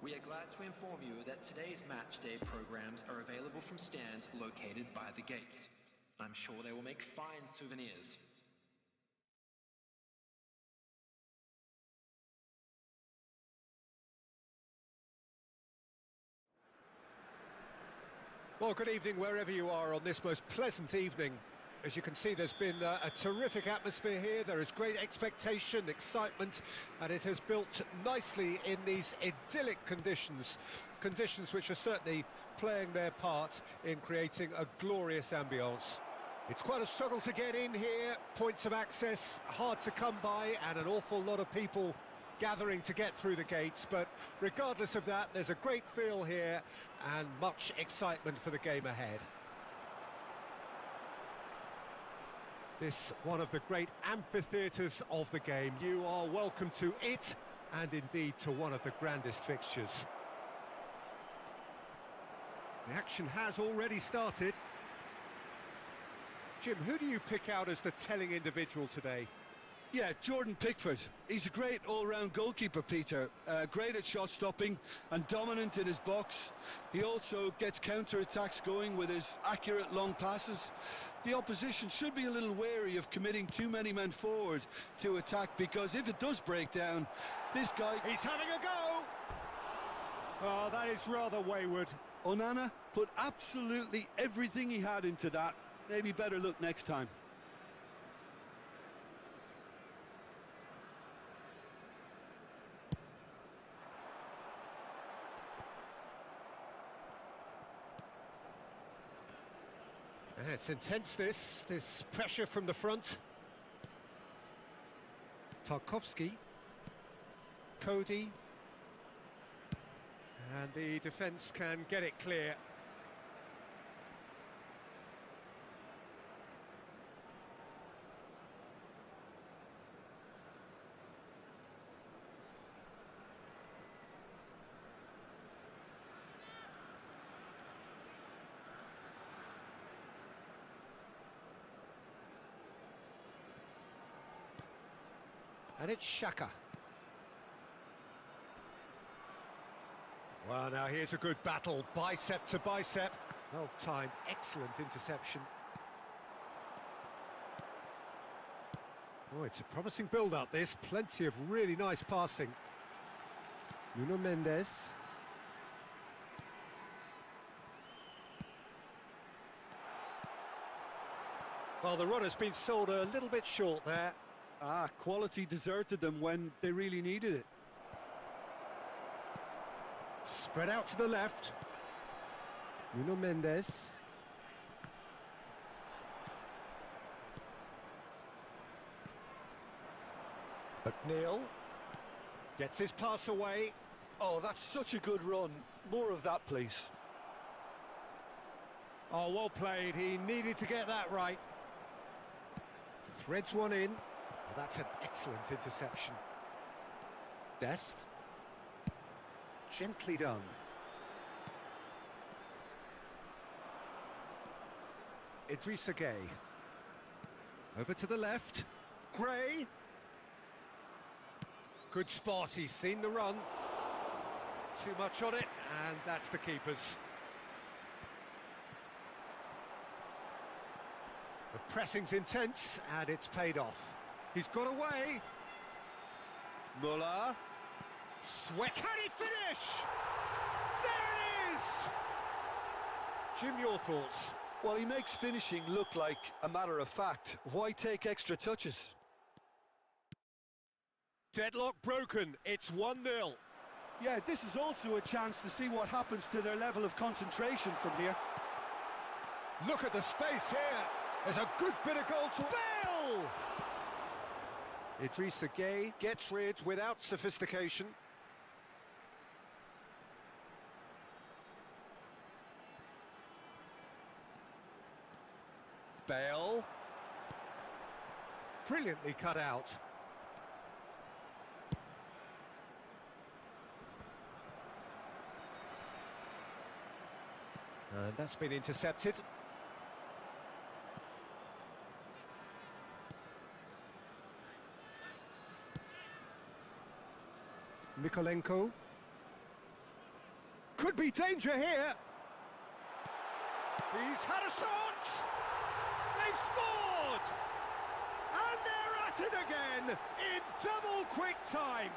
We are glad to inform you that today's match day programs are available from stands located by the gates. I'm sure they will make fine souvenirs. Well, good evening wherever you are on this most pleasant evening. As you can see, there's been a terrific atmosphere here. There is great expectation, excitement, and it has built nicely in these idyllic conditions. Conditions which are certainly playing their part in creating a glorious ambience. It's quite a struggle to get in here, points of access hard to come by, and an awful lot of people gathering to get through the gates, but regardless of that, there's a great feel here and much excitement for the game ahead. This one of the great amphitheatres of the game. You are welcome to it, and indeed to one of the grandest fixtures. The action has already started. Jim, who do you pick out as the telling individual today? Yeah, Jordan Pickford. He's a great all-round goalkeeper, Peter. Great at shot stopping and dominant in his box. He also gets counter-attacks going with his accurate long passes. The opposition should be a little wary of committing too many men forward to attack, because if it does break down, this guy... He's having a go! Oh, that is rather wayward. Onana put absolutely everything he had into that. Maybe better luck next time. It's intense, this pressure from the front. Tarkowski, Cody, and the defence can get it clear. And it's Xhaka. Well, now here's a good battle, bicep to bicep. Well timed, excellent interception. Oh, it's a promising build-up, this. Plenty of really nice passing. Nuno Mendes. Well, the run has been sold a little bit short there. Quality deserted them when they really needed it. Spread out to the left. Nuno Mendes. McNeil gets his pass away. Oh, that's such a good run. More of that, please. Oh, well played. He needed to get that right. Threads one in. Oh, that's an excellent interception. Dest. Gently done. Idrissa Gueye. Over to the left. Gray. Good spot, he's seen the run. Too much on it, and that's the keeper's. The pressing's intense, and it's paid off. He's got away. Muller. Sweat. Can he finish? There it is! Jim, your thoughts? Well, he makes finishing look like a matter of fact. Why take extra touches? Deadlock broken. It's 1-0. Yeah, this is also a chance to see what happens to their level of concentration from here. Look at the space here. There's a good bit of goal to... Bale! Idrissa Gueye gets rid without sophistication. Bale. Brilliantly cut out. And that's been intercepted. Mykolenko. could be danger here. He's had a shot! They've scored! And they're at it again in double quick time.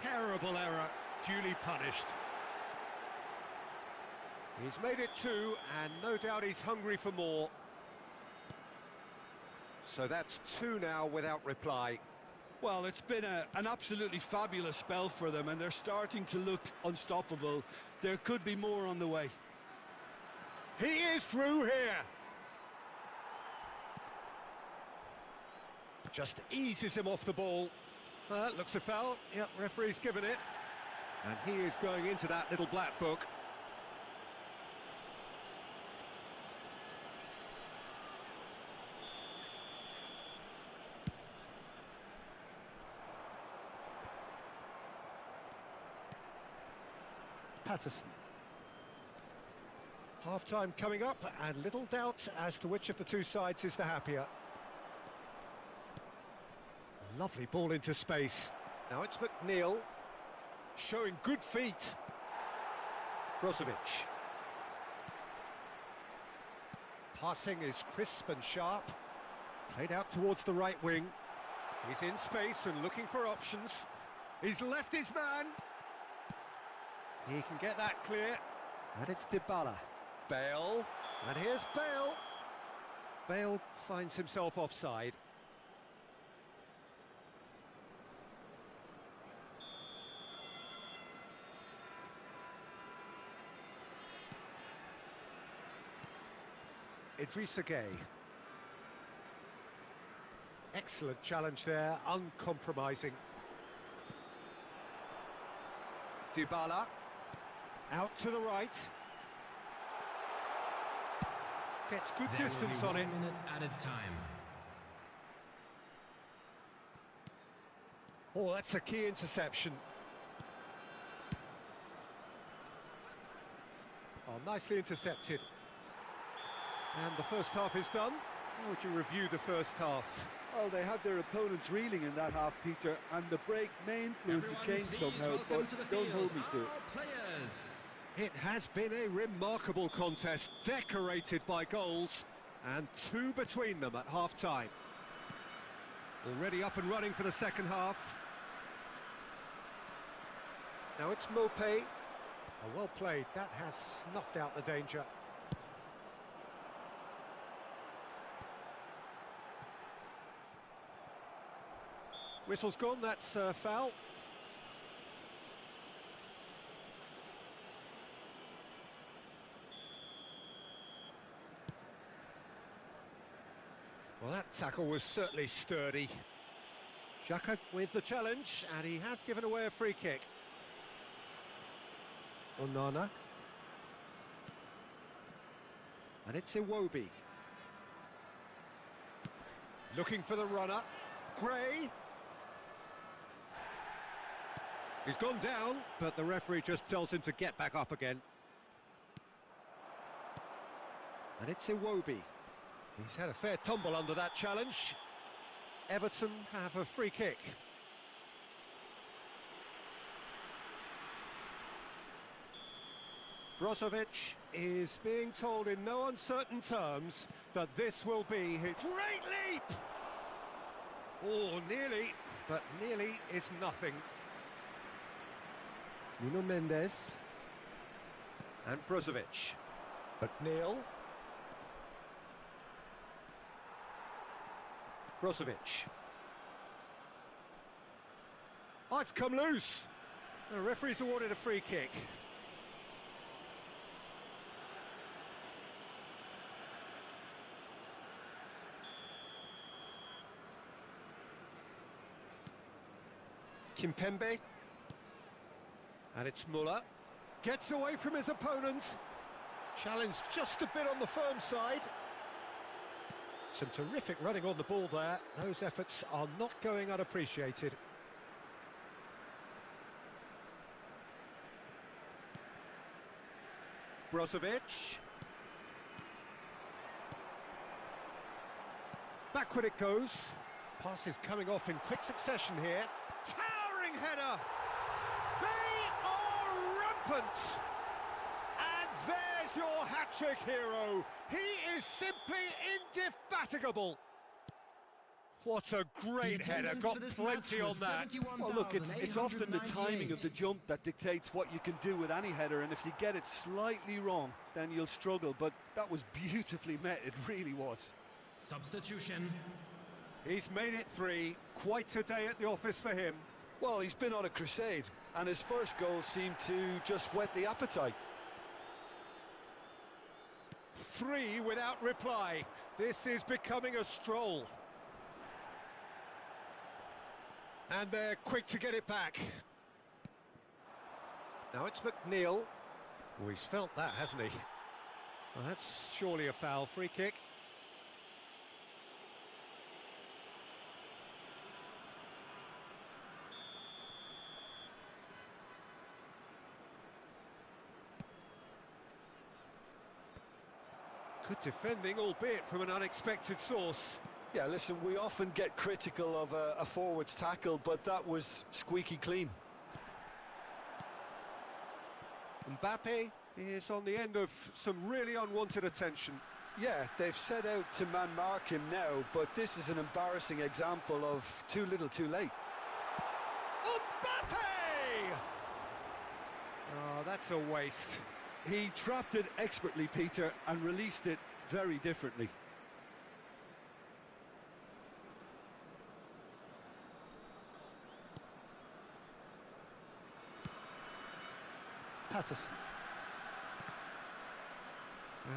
Terrible error, duly punished. He's made it 2, and no doubt he's hungry for more. So that's 2 now without reply. Well, it's been an absolutely fabulous spell for them, and they're starting to look unstoppable. There could be more on the way. He is through here. Just eases him off the ball. That looks a foul. Yep, referee's given it. And he is going into that little black book. Patterson. Half-time coming up, and little doubt as to which of the two sides is the happier. Lovely ball into space. Now it's McNeil, showing good feet. Brozovic. Passing is crisp and sharp. Played out towards the right wing. He's in space and looking for options. He's left his man. He can get that clear. And it's Dybala. Bale. And here's Bale. Bale finds himself offside. Idrissa Gueye. Excellent challenge there, uncompromising. Dybala. Out to the right. Gets good distance on it. 1 minute added time. Oh, that's a key interception. Oh, nicely intercepted. And the first half is done. How would you review the first half? Well, they had their opponents reeling in that half, Peter, and the break may influence a change somehow, but don't hold me to it. It has been a remarkable contest, decorated by goals, and 2 between them at half-time. Already up and running for the second half. Now it's Mopé. Oh, well played, that has snuffed out the danger. Whistle's gone, that's a foul. Well, that tackle was certainly sturdy. Xhaka with the challenge, and he has given away a free kick. Onana. And it's Iwobi. Looking for the runner. Gray. He's gone down, but the referee just tells him to get back up again. And it's Iwobi. He's had a fair tumble under that challenge. Everton have a free kick. Brozovic is being told in no uncertain terms that this will be his great leap! Oh, nearly, but nearly is nothing. Nuno Mendes and Brozovic. McNeil. Brozovic. Oh, it's come loose. The referee's awarded a free kick. Kimpembe. And it's Muller. Gets away from his opponent. Challenged just a bit on the firm side. Some terrific running on the ball there. Those efforts are not going unappreciated. Brozovic. Backward it goes. Pass is coming off in quick succession here. Towering header! They are rampant. And there's your hat-trick hero. He is simply indefatigable. What a great header, got plenty on that. Well, look, it's often the timing of the jump that dictates what you can do with any header, and if you get it slightly wrong, then you'll struggle, but that was beautifully met, it really was. Substitution. He's made it 3, quite a day at the office for him. Well, he's been on a crusade, and his first goal seemed to just whet the appetite. 3 without reply. This is becoming a stroll. And they're quick to get it back. Now it's McNeil. Oh, he's felt that, hasn't he? Well, that's surely a foul. Free kick. Good defending, albeit from an unexpected source. Yeah, listen, we often get critical of a forward's tackle, but that was squeaky clean. Mbappe is on the end of some really unwanted attention. Yeah, they've set out to man-mark him now, but this is an embarrassing example of too little too late. Mbappe! Oh, that's a waste. He trapped it expertly, Peter, and released it very differently. Patterson.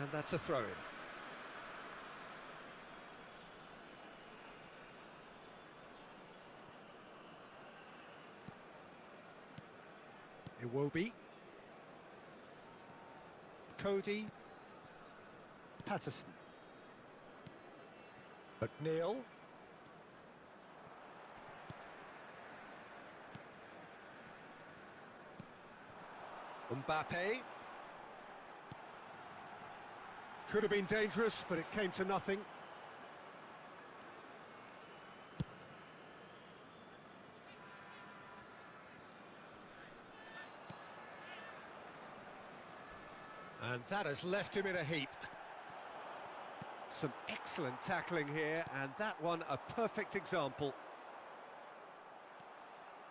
And that's a throw-in. Iwobi. Cody. Patterson. McNeil. Mbappe. Could have been dangerous, but it came to nothing. And that has left him in a heap. Some excellent tackling here, and that one a perfect example.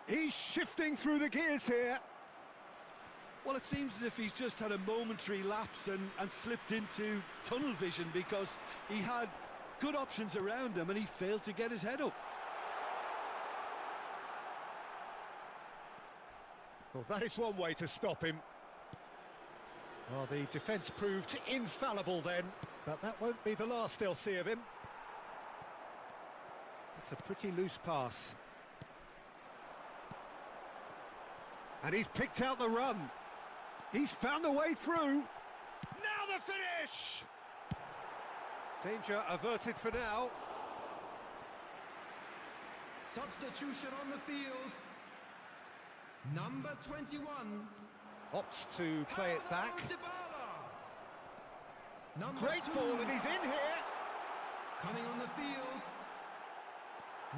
He's shifting through the gears here. Well, it seems as if he's just had a momentary lapse and slipped into tunnel vision, because he had good options around him and he failed to get his head up. Well, that is one way to stop him. Well, the defence proved infallible then, but that won't be the last they'll see of him. It's a pretty loose pass. And he's picked out the run. He's found a way through. Now the finish! Danger averted for now. Substitution on the field. Number 21. Opts to play it back. Great 2. ball, and he's in here. Coming on the field.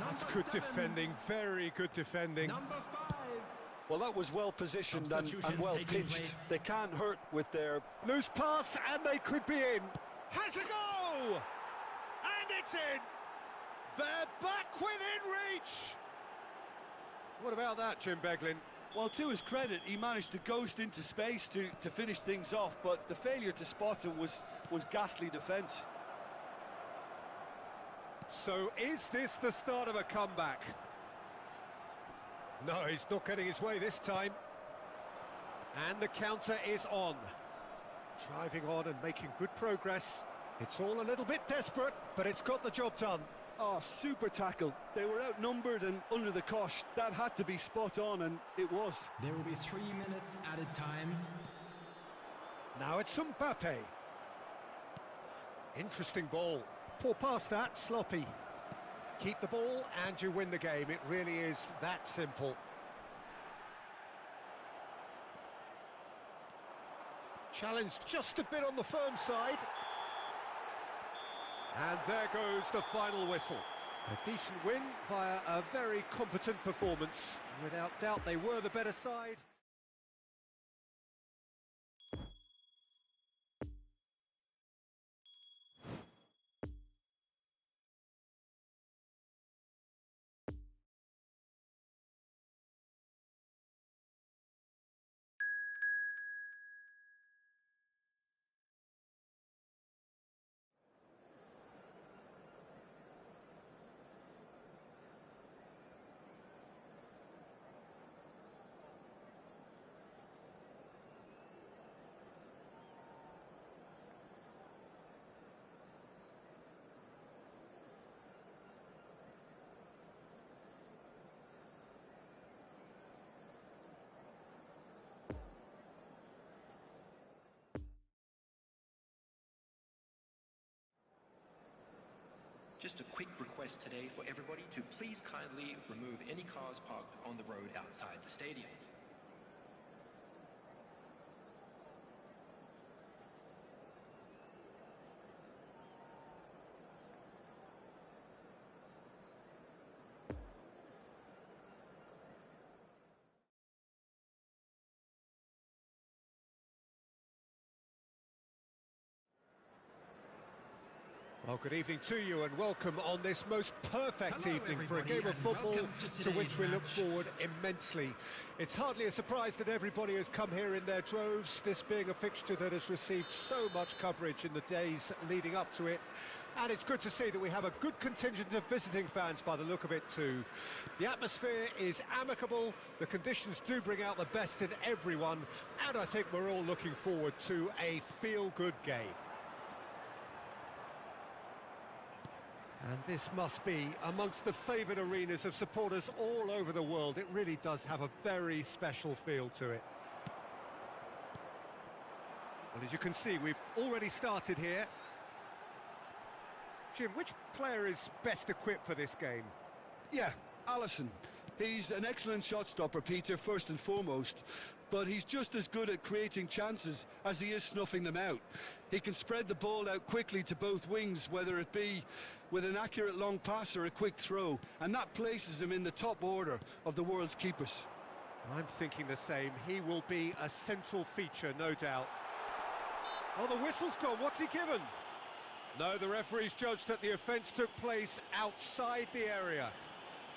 That's Number good 7. defending, very good defending. Number 5. Well, that was well positioned and well pitched. They can't hurt with their... Loose pass, and they could be in. Has a go! And it's in! They're back within reach! What about that, Jim Beglin? Well, to his credit, he managed to ghost into space to finish things off, but the failure to spot him was ghastly defence. So is this the start of a comeback? No, he's not getting his way this time. And the counter is on. Driving on and making good progress. It's all a little bit desperate, but it's got the job done. Oh, super tackle. They were outnumbered and under the cosh. That had to be spot on, and it was. There will be 3 minutes added time. Now it's Mbappe. Interesting ball. Poor pass that, sloppy. Keep the ball and you win the game. It really is that simple. Challenge just a bit on the firm side. And there goes the final whistle. A decent win via a very competent performance. Without doubt, they were the better side. request today for everybody to please kindly remove any cars parked on the road outside the stadium. Well, good evening to you and welcome on this most perfect evening for a game of football to which we look forward immensely. It's hardly a surprise that everybody has come here in their droves, this being a fixture that has received so much coverage in the days leading up to it. And it's good to see that we have a good contingent of visiting fans by the look of it too. The atmosphere is amicable, the conditions do bring out the best in everyone, and I think we're all looking forward to a feel-good game. And this must be amongst the favoured arenas of supporters all over the world. It really does have a very special feel to it. Well, as you can see, we've already started here. Jim, which player is best equipped for this game? Yeah, Alisson. He's an excellent shot stopper, Peter, first and foremost, but he's just as good at creating chances as he is snuffing them out. He can spread the ball out quickly to both wings, whether it be with an accurate long pass or a quick throw, and that places him in the top order of the world's keepers. I'm thinking the same. He will be a central feature, no doubt. Oh, the whistle's gone. What's he given? No, the referee's judged that the offence took place outside the area.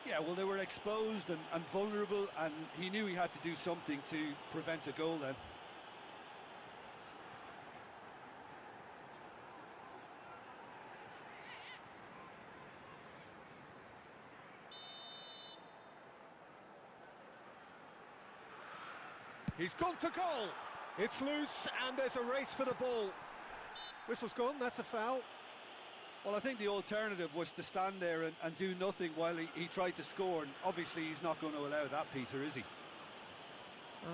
Yeah, well, they were exposed and vulnerable, and he knew he had to do something to prevent a goal then. He's gone for goal. It's loose, and there's a race for the ball. Whistle's gone, that's a foul. Well, I think the alternative was to stand there and do nothing while he tried to score, and obviously he's not going to allow that, Peter, is he?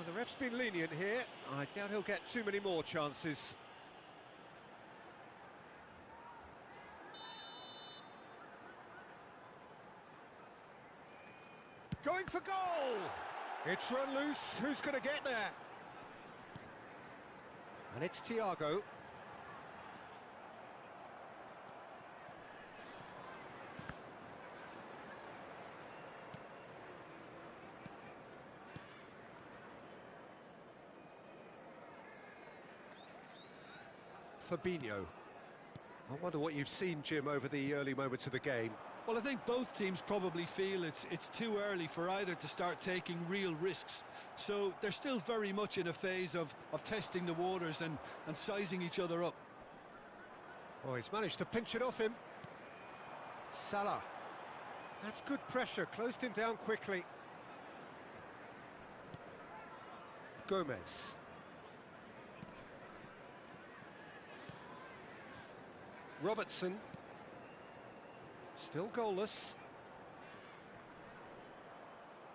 The ref's been lenient here. I doubt he'll get too many more chances. Going for goal! It's run loose, who's going to get there? And it's Thiago. Fabinho. I wonder what you've seen, Jim, over the early moments of the game. Well, I think both teams probably feel it's too early for either to start taking real risks. So they're still very much in a phase of testing the waters and sizing each other up. Oh, he's managed to pinch it off him. Salah. That's good pressure, closed him down quickly. Gomez. Robertson. Still goalless.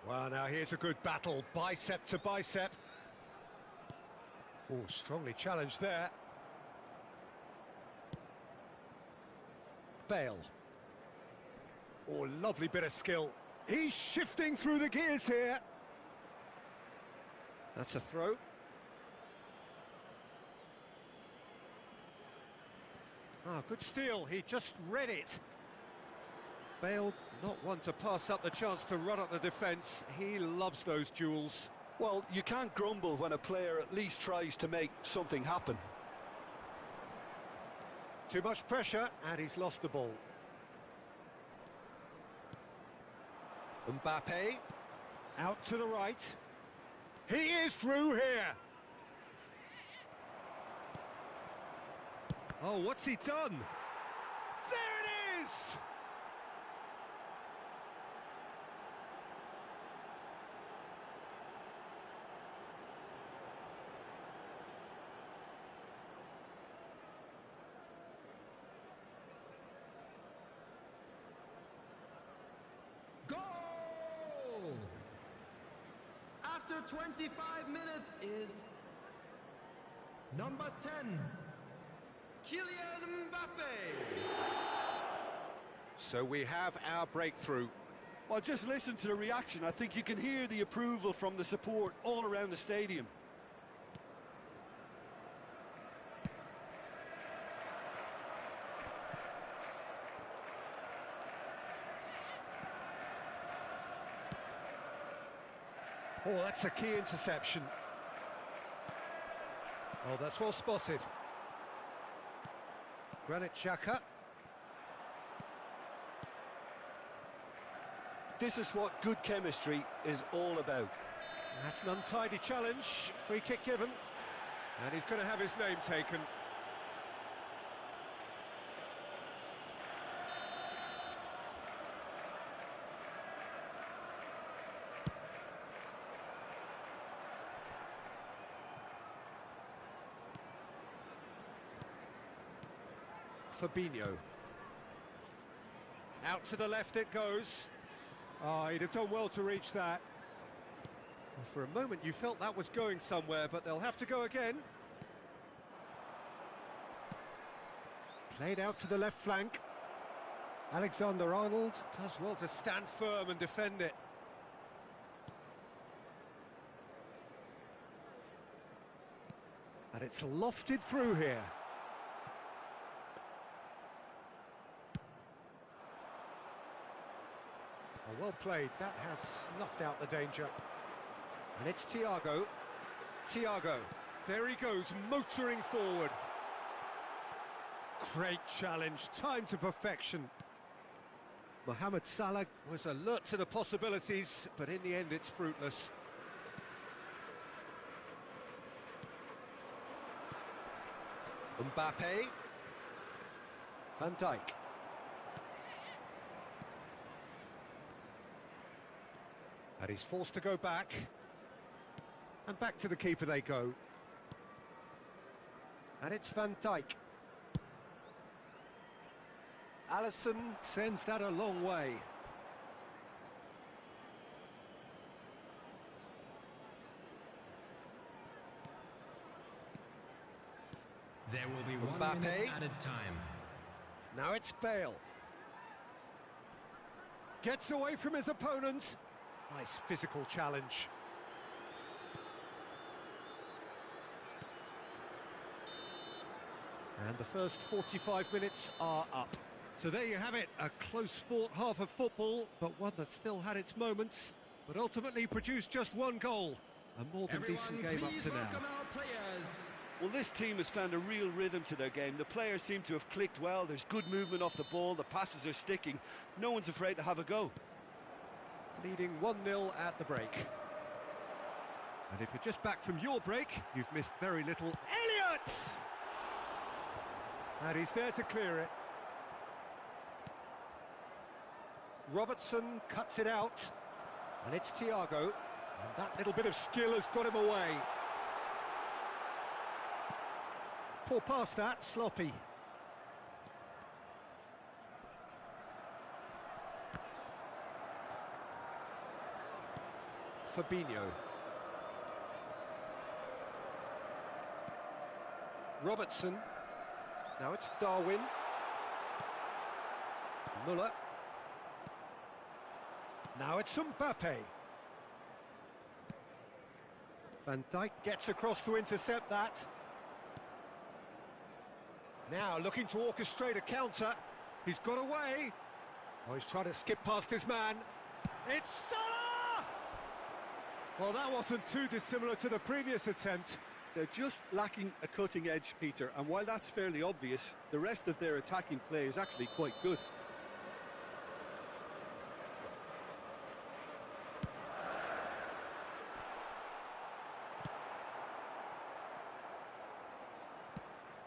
Well, now here's a good battle, bicep to bicep. Oh, strongly challenged there. Bale. Oh, lovely bit of skill. He's shifting through the gears here. That's a throw. Ah, good steal, he just read it. Bale, not one to pass up the chance to run at the defence. He loves those duels. Well, you can't grumble when a player at least tries to make something happen. Too much pressure, and he's lost the ball. Mbappe, out to the right. He is through here. Oh, what's he done? There it is! Goal! After 25 minutes is number 10, Kylian Mbappe. So we have our breakthrough. Well, just listen to the reaction. I think you can hear the approval from the support all around the stadium. Oh, that's a key interception. Oh, that's well spotted. Granit Xhaka. This is what good chemistry is all about. That's an untidy challenge. Free kick given. And he's going to have his name taken. Fabinho. Out to the left it goes. Oh, he'd have done well to reach that. Well, for a moment you felt that was going somewhere, but they'll have to go again. Played out to the left flank. Alexander-Arnold does well to stand firm and defend it. And it's lofted through here. Oh, well played, that has snuffed out the danger. And it's Thiago. Thiago, there he goes, motoring forward. Great challenge, timed to perfection. Mohamed Salah was alert to the possibilities, but in the end it's fruitless. Mbappe. Van Dijk. And he's forced to go back. And back to the keeper they go. And it's Van Dijk. Alisson sends that a long way. There will be one Mbappe. minute added time. Now it's Bale. Gets away from his opponent. Nice physical challenge. And the first 45 minutes are up. So there you have it, a close-fought half of football, but one that still had its moments, but ultimately produced just one goal. A more than decent game up to now. Well, this team has found a real rhythm to their game. The players seem to have clicked well. There's good movement off the ball. The passes are sticking. No one's afraid to have a go. Leading 1-0 at the break. And if you're just back from your break, you've missed very little. Elliott! And he's there to clear it. Robertson cuts it out. And it's Thiago. And that little bit of skill has got him away. Poor pass that, sloppy. Fabinho. Robertson. Now it's Darwin. Muller. Now it's Mbappe. Van Dijk gets across to intercept that. Now looking to orchestrate a counter. He's got away. Oh, he's trying to skip past his man. It's Salah! Well, that wasn't too dissimilar to the previous attempt. They're just lacking a cutting edge, Peter, and while that's fairly obvious, the rest of their attacking play is actually quite good.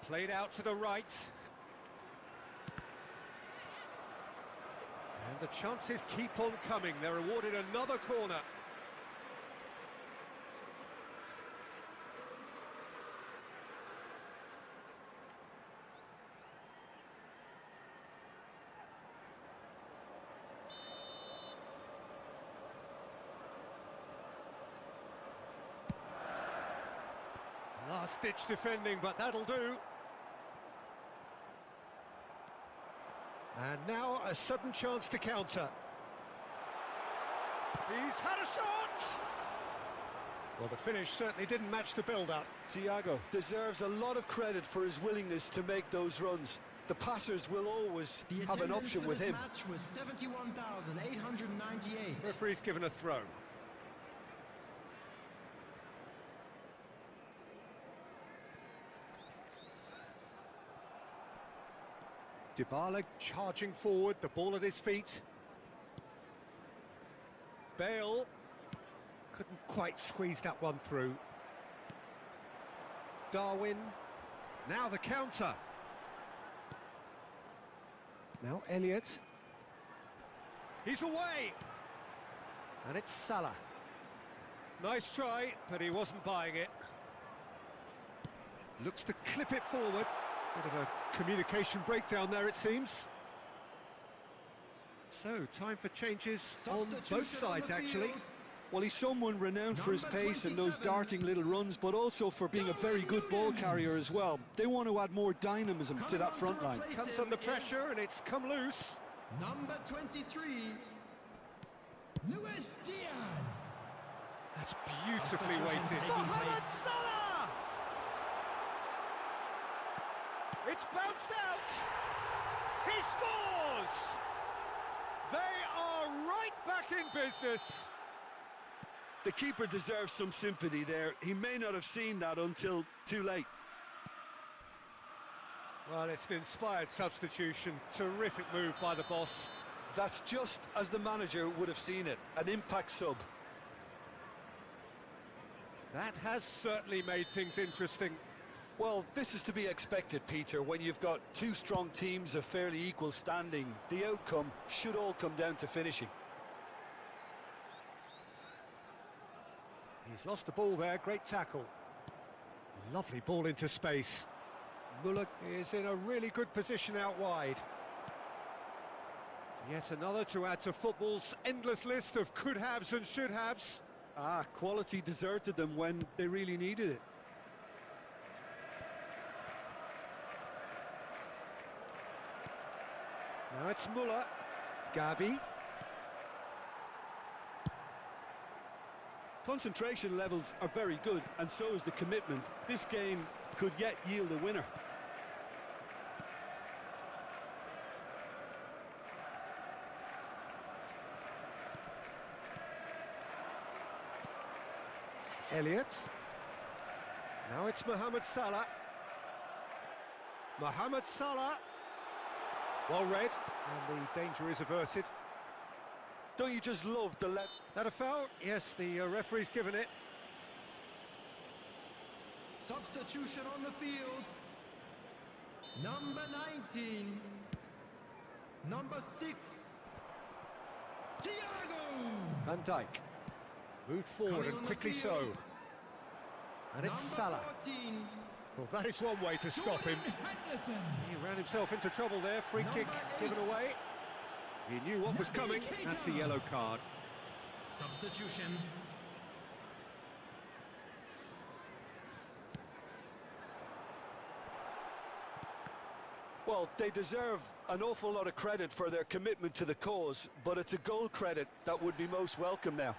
Played out to the right. And the chances keep on coming. They're awarded another corner. Last-ditch defending, but that'll do. And now a sudden chance to counter. He's had a shot! Well, the finish certainly didn't match the build-up. Thiago deserves a lot of credit for his willingness to make those runs. The passers will always have an option with him. Match was 71,898. Referee's given a throw. Dybala charging forward, the ball at his feet. Bale couldn't quite squeeze that one through. Darwin, now the counter. Now Elliott. He's away! And it's Salah. Nice try, but he wasn't buying it. Looks to clip it forward. Bit of a communication breakdown there, it seems. So, time for changes on both sides, actually. Well, he's someone renowned for his pace and those darting little runs, but also for being a very good ball carrier as well. They want to add more dynamism to that front line. Comes under pressure and it's come loose. Number 23, Luis Diaz. That's beautifully weighted. Mohamed Salah! It's bounced out! He scores! They are right back in business. The keeper deserves some sympathy there. He may not have seen that until too late. Well, it's an inspired substitution. Terrific move by the boss. That's just as the manager would have seen it. An impact sub. That has certainly made things interesting. Well, this is to be expected, Peter. When you've got two strong teams of fairly equal standing, the outcome should all come down to finishing. He's lost the ball there, great tackle. Lovely ball into space. Muller is in a really good position out wide. Yet another to add to football's endless list of could-haves and should-haves. Quality deserted them when they really needed it. Now it's Muller. Gavi. Concentration levels are very good, and so is the commitment. This game could yet yield a winner. Elliott. Now it's Mohamed Salah. Mohamed Salah. Well read, and the danger is averted. Don't you just love the left? That a foul? Yes, the referee's given it. Substitution on the field. Number 19. Number 6. Thiago. Van Dijk. Moved forward and quickly so. And it's Salah. 14. Well, that is one way to stop him. He ran himself into trouble there. Free kick given away. He knew what was coming. That's a yellow card. Substitution. Well, they deserve an awful lot of credit for their commitment to the cause, but it's a goal credit that would be most welcome now.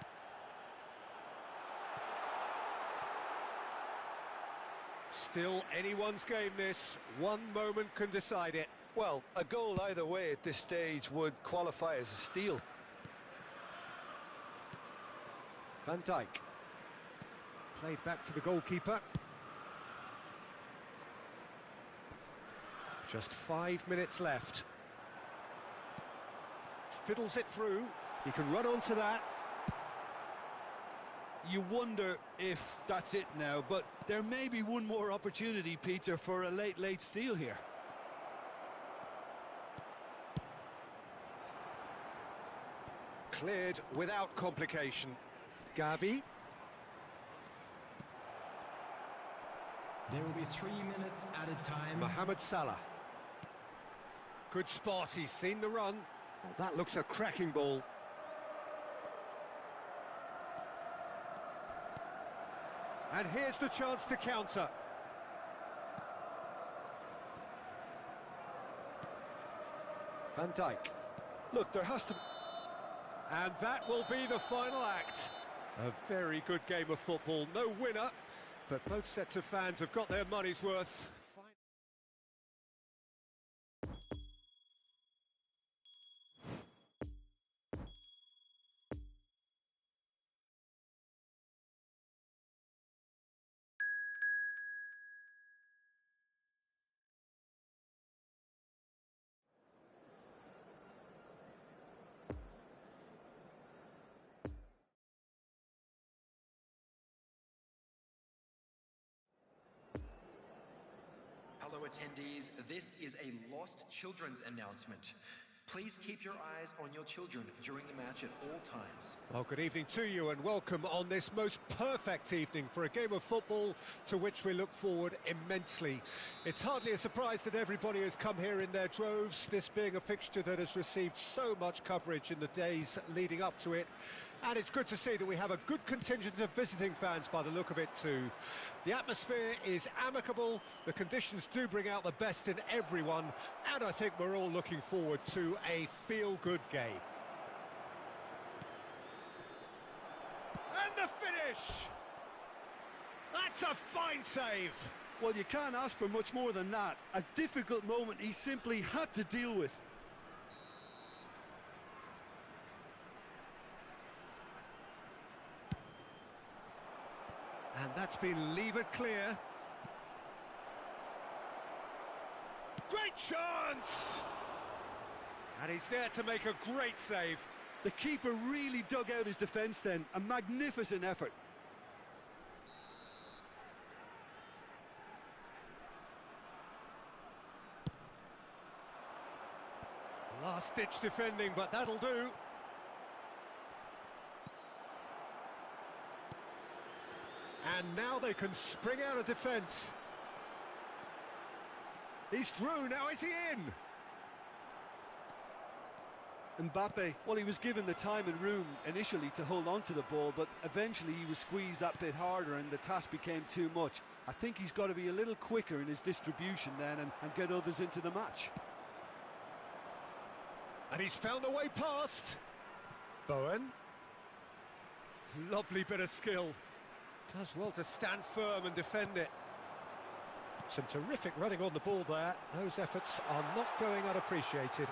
Still anyone's game, this. One moment can decide it. Well, a goal either way at this stage would qualify as a steal. Van Dijk. Played back to the goalkeeper. Just 5 minutes left. Fiddles it through. He can run onto that. You wonder if that's it now, but there may be one more opportunity, Peter, for a late steal here. Cleared without complication. Gavi. There will be 3 minutes added time. Mohamed Salah. Good spot, he's seen the run. Oh, that looks a cracking ball. And here's the chance to counter. Van Dijk. Look, there has to... And that will be the final act. A very good game of football. No winner, but both sets of fans have got their money's worth. Hello attendees, this is a lost children's announcement. Please keep your eyes on your children during the match at all times. Well, good evening to you and welcome on this most perfect evening for a game of football to which we look forward immensely. It's hardly a surprise that everybody has come here in their droves, this being a fixture that has received so much coverage in the days leading up to it. And it's good to see that we have a good contingent of visiting fans by the look of it too. The atmosphere is amicable, the conditions do bring out the best in everyone, and I think we're all looking forward to a feel-good game. And the finish! That's a fine save! Well, you can't ask for much more than that. A difficult moment he simply had to deal with. And that's been levered clear. Great chance! And he's there to make a great save. The keeper really dug out his defence then. A magnificent effort. Last-ditch defending, but that'll do. And now they can spring out of defence. He's through, now is he in? Mbappe, well, he was given the time and room initially to hold on to the ball, but eventually he was squeezed that bit harder and the task became too much. I think he's got to be a little quicker in his distribution then and get others into the match. And he's found a way past. Bowen. Lovely bit of skill. Does well to stand firm and defend it. Some terrific running on the ball there. Those efforts are not going unappreciated.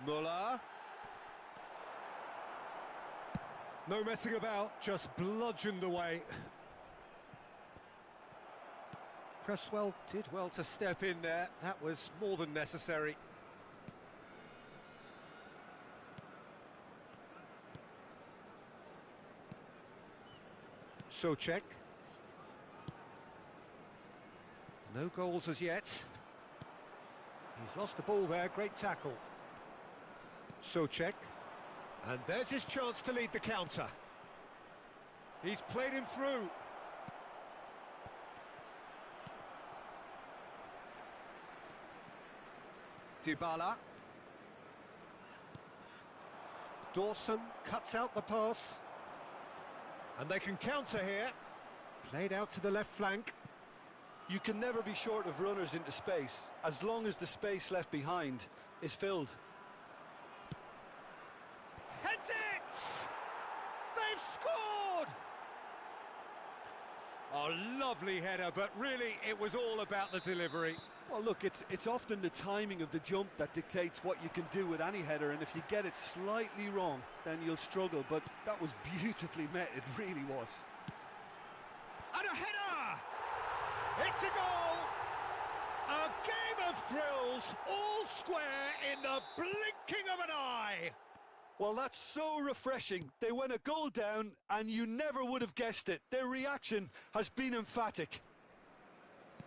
Muller. No messing about, just bludgeoned away. Cresswell did well to step in there. That was more than necessary. Souček. No goals as yet. He's lost the ball there, great tackle. Souček. And there's his chance to lead the counter. He's played him through. Dybala. Dawson cuts out the pass. And they can counter here. Played out to the left flank. You can never be short of runners into space, as long as the space left behind is filled. Heads it! They've scored! Oh, lovely header, but really it was all about the delivery. Well, look, it's often the timing of the jump that dictates what you can do with any header, and if you get it slightly wrong, then you'll struggle, but that was beautifully met, it really was. And a header! It's a goal! A game of thrills, all square in the blinking of an eye! Well, that's so refreshing. They went a goal down, and you never would have guessed it. Their reaction has been emphatic.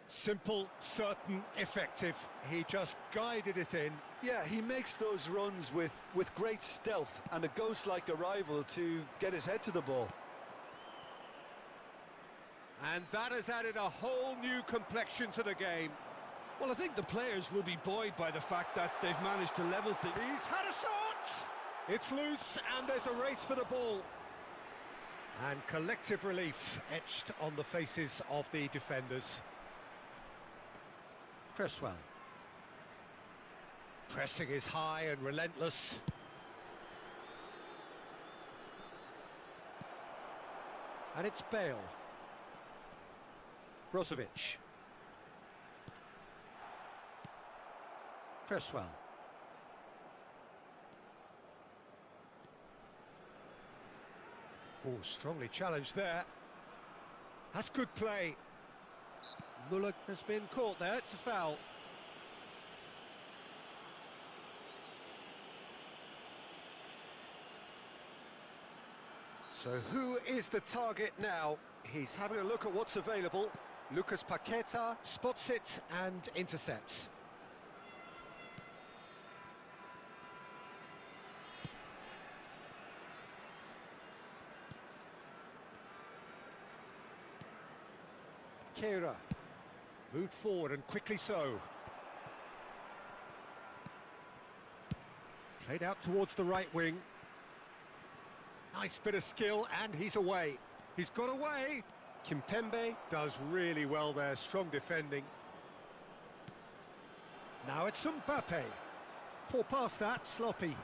Simple, certain, effective. He just guided it in. Yeah, he makes those runs with great stealth and a ghost-like arrival to get his head to the ball. And that has added a whole new complexion to the game. Well, I think the players will be buoyed by the fact that they've managed to level things. He's had a shot! It's loose and there's a race for the ball. And collective relief etched on the faces of the defenders. Cresswell. Pressing is high and relentless. And it's Bale. Brozovic. Cresswell. Oh, strongly challenged there. That's good play. Muller has been caught there, it's a foul. So who is the target now? He's having a look at what's available. Lucas Paqueta spots it and intercepts. Kehrer moved forward and quickly so. Played out towards the right wing. Nice bit of skill, and he's away. He's got away. Kimpembe does really well there, strong defending. Now it's Mbappe. Poor pass that, sloppy.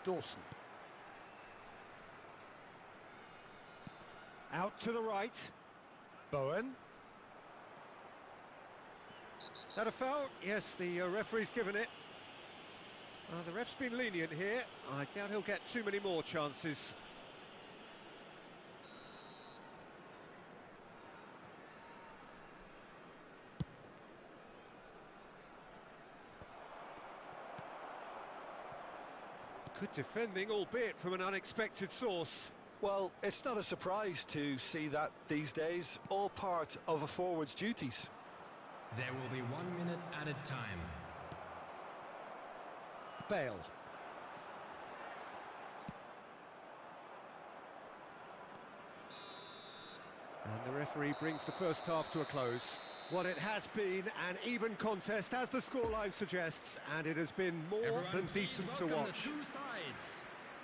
Dawson. Out to the right. Bowen. That a foul? Yes, the referee's given it. The ref's been lenient here. I doubt he'll get too many more chances. Good defending, albeit from an unexpected source. Well, it's not a surprise to see that these days, all part of a forward's duties. There will be 1 minute added time. Bale. And the referee brings the first half to a close. Well, it has been an even contest, as the scoreline suggests, and it has been more than decent to watch.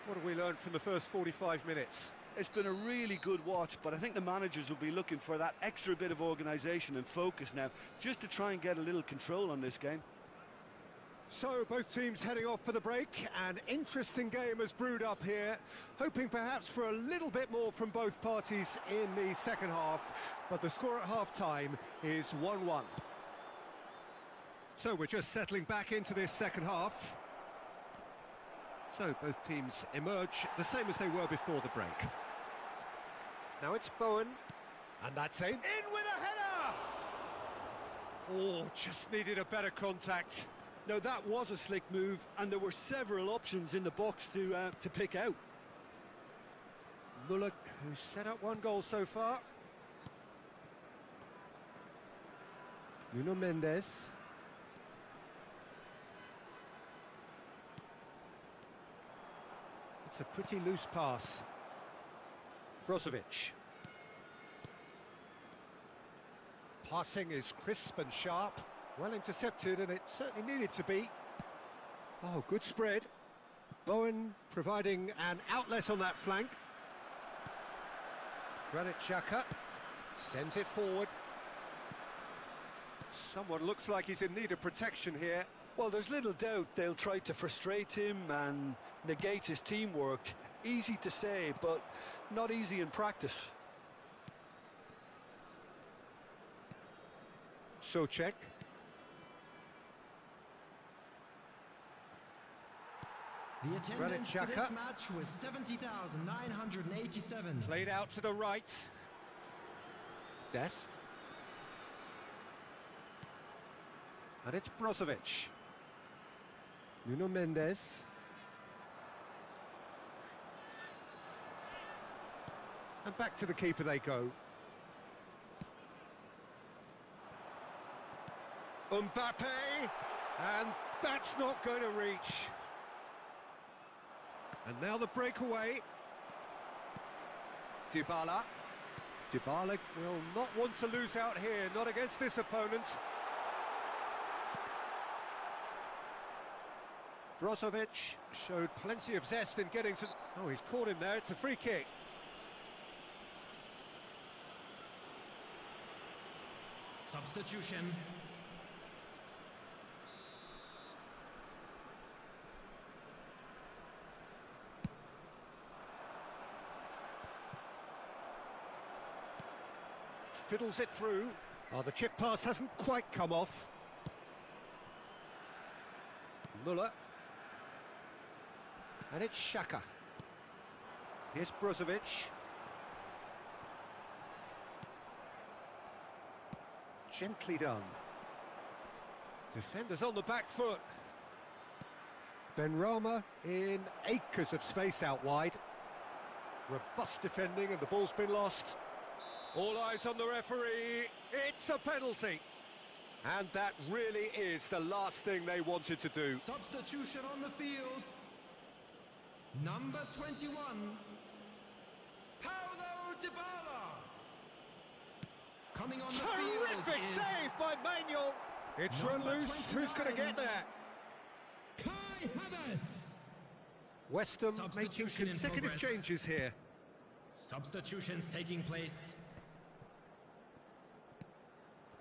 What have we learned from the first 45 minutes? It's been a really good watch, but I think the managers will be looking for that extra bit of organisation and focus now, just to try and get a little control on this game. So, both teams heading off for the break. An interesting game has brewed up here, hoping perhaps for a little bit more from both parties in the second half, but the score at half-time is 1-1. So, we're just settling back into this second half. So, both teams emerge the same as they were before the break. Now it's Bowen, and that's in with a header! Oh, just needed a better contact. No, that was a slick move, and there were several options in the box to pick out. Muller, who's set up one goal so far. Nuno Mendes. It's a pretty loose pass. Brozovic. Passing is crisp and sharp. Well intercepted, and it certainly needed to be. Oh, good spread. Bowen providing an outlet on that flank. Granit Xhaka sends it forward. Someone looks like he's in need of protection here. Well, there's little doubt they'll try to frustrate him and negate his teamwork. Easy to say, but not easy in practice. Souček. The attendance for this match was 70,987. Played out to the right. Dest. And it's Brozovic. Nuno Mendes. And back to the keeper they go. Mbappe, and that's not going to reach. And now the breakaway. Dybala. Dybala will not want to lose out here, not against this opponent. Brozovic showed plenty of zest in getting to... Oh, he's caught him there, it's a free kick. Substitution. Fiddles it through. Oh, the chip pass hasn't quite come off. Muller. And it's Xhaka. Here's Brozovic. Gently done. Defenders on the back foot. Benrahma in acres of space out wide. Robust defending and the ball's been lost. All eyes on the referee. It's a penalty. And that really is the last thing they wanted to do. Substitution on the field. Number 21. Paulo Dybala. Coming on the field. Terrific save by Manuel. It's run loose. Who's going to get there? Kai Havertz. West Ham making consecutive changes here. Substitutions taking place.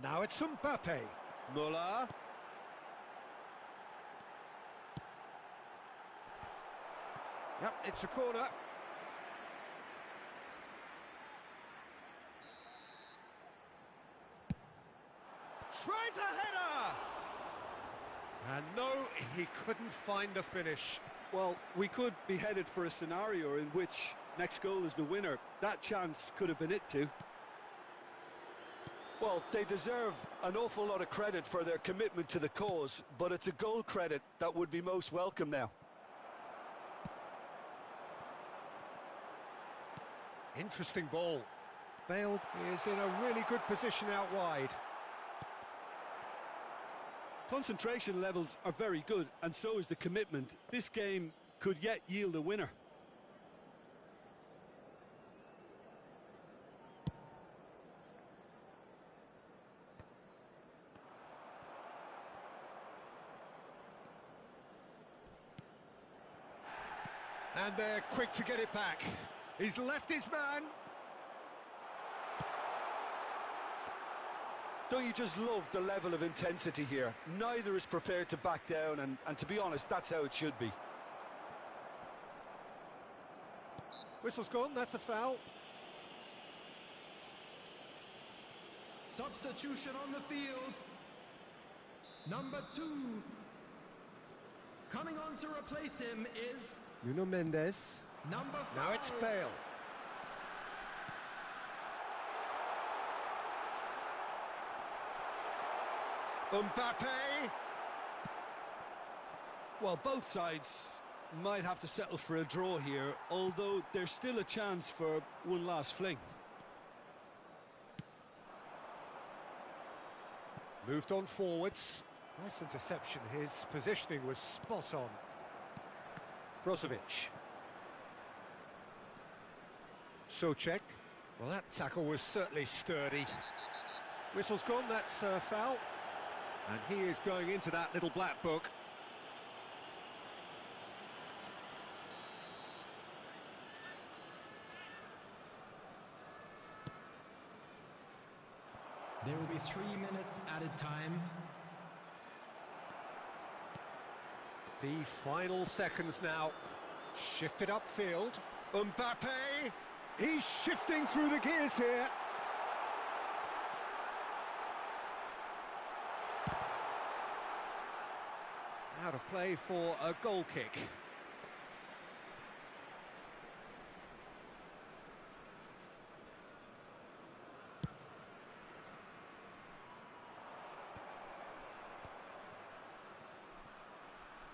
Now it's Mbappe. Muller. Yep, it's a corner. Tries a header! And no, he couldn't find a finish. Well, we could be headed for a scenario in which next goal is the winner. That chance could have been it too. Well, they deserve an awful lot of credit for their commitment to the cause, but it's a goal credit that would be most welcome now. Interesting ball. Bale is in a really good position out wide. Concentration levels are very good, and so is the commitment. This game could yet yield a winner. And they're quick to get it back. He's left his man. Don't you just love the level of intensity here? Neither is prepared to back down, and to be honest, that's how it should be. Whistle's gone, that's a foul. Substitution on the field. Number 2. Coming on to replace him is Nuno Mendes. number 5. Now it's Bale. Mbappe. Well, both sides might have to settle for a draw here, although there's still a chance for one last fling. Moved on forwards. Nice interception. His positioning was spot on. Brozovic. Souček. Well, that tackle was certainly sturdy. Whistle's gone, that's a foul. And he is going into that little black book. There will be 3 minutes added time. The final seconds now. Shifted upfield. Mbappe. He's shifting through the gears here. Out of play for a goal kick.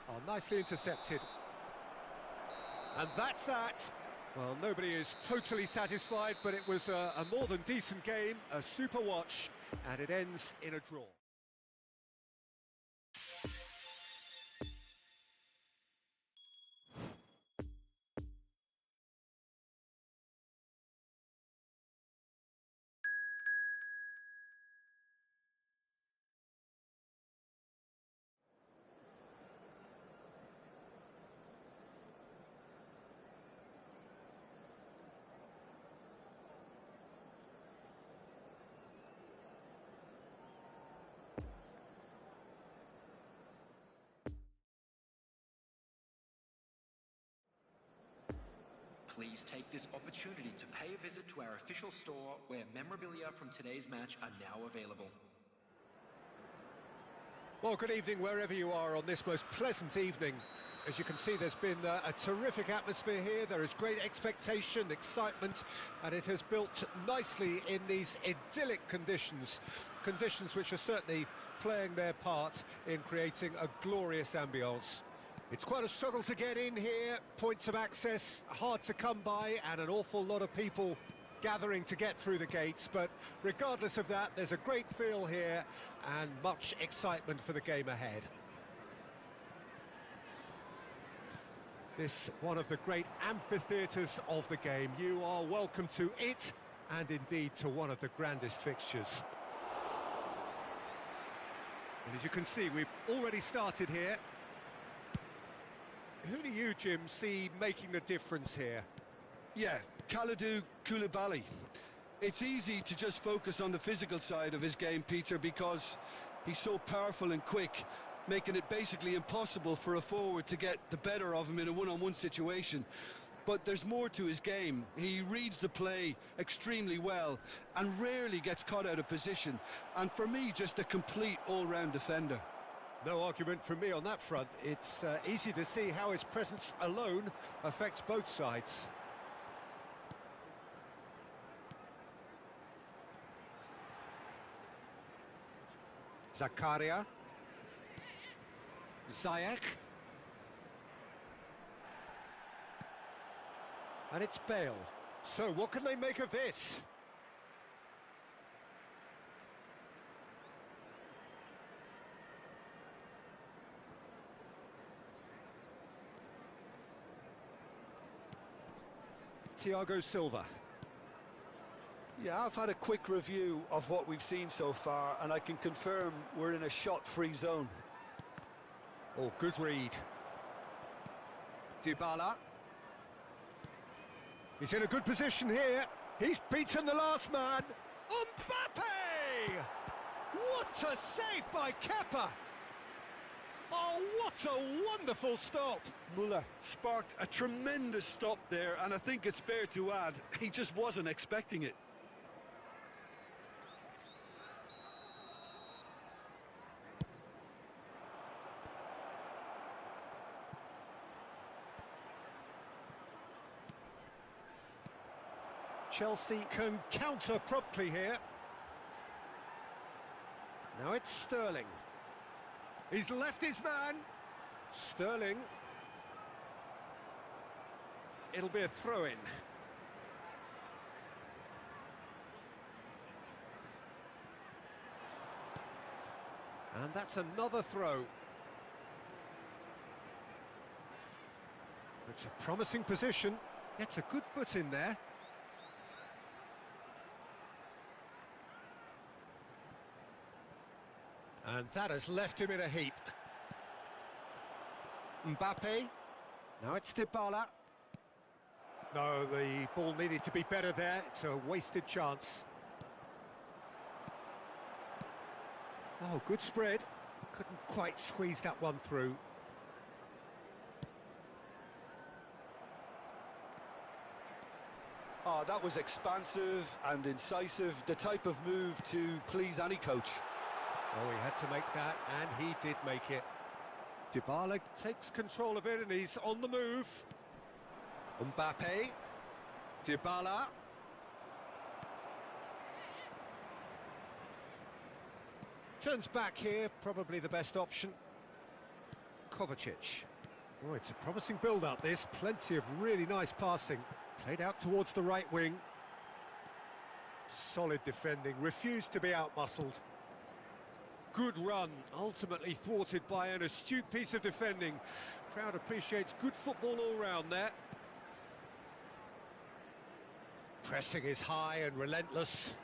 Oh, nicely intercepted. And that's that. Well, nobody is totally satisfied, but it was a more than decent game, a super watch, and it ends in a draw. Please take this opportunity to pay a visit to our official store where memorabilia from today's match are now available. Well, good evening wherever you are on this most pleasant evening. As you can see, there's been a terrific atmosphere here. There is great expectation, excitement, and it has built nicely in these idyllic conditions. Conditions which are certainly playing their part in creating a glorious ambience. It's quite a struggle to get in here, points of access hard to come by, and an awful lot of people gathering to get through the gates, but regardless of that, there's a great feel here and much excitement for the game ahead. This one of the great amphitheatres of the game. You are welcome to it, and indeed to one of the grandest fixtures. And as you can see, we've already started here. Who do you, Jim, see making the difference here? Yeah, Kalidou Koulibaly. It's easy to just focus on the physical side of his game, Peter, because he's so powerful and quick, making it basically impossible for a forward to get the better of him in a one-on-one situation. But there's more to his game. He reads the play extremely well and rarely gets caught out of position. And for me, just a complete all-round defender. No argument from me on that front. It's easy to see how his presence alone affects both sides. Zakaria. Ziyech. And it's Bale. So what can they make of this? Thiago Silva. Yeah, I've had a quick review of what we've seen so far, and I can confirm we're in a shot-free zone. Oh, good read. Dybala. He's in a good position here. He's beaten the last man. Mbappe! What a save by Kepa! Oh, what a wonderful stop! Muller sparked a tremendous stop there, and I think it's fair to add, he just wasn't expecting it. Chelsea can counter promptly here. Now it's Sterling. He's left his man. Sterling. It'll be a throw-in. And that's another throw. It's a promising position. Gets a good foot in there. And that has left him in a heap. Mbappe. Now it's Dybala. No, the ball needed to be better there. It's a wasted chance. Oh, good spread. Couldn't quite squeeze that one through. Oh, that was expansive and incisive, the type of move to please any coach. Oh, he had to make that, and he did make it. Dybala takes control of it, and he's on the move. Mbappe. Dybala. Turns back here, probably the best option. Kovacic. Oh, it's a promising build-up, this. Plenty of really nice passing. Played out towards the right wing. Solid defending, refused to be out-muscled. Good run, ultimately thwarted by an astute piece of defending. Crowd appreciates good football all round there. Pressing is high and relentless.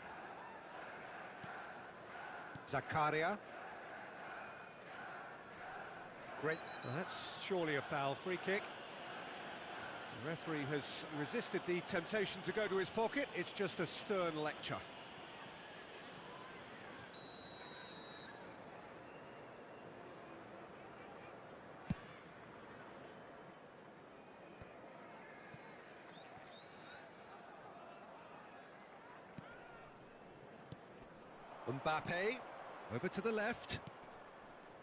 Zakaria. Great. Well, that's surely a foul. Free kick. The referee has resisted the temptation to go to his pocket. It's just a stern lecture. Mbappe, over to the left.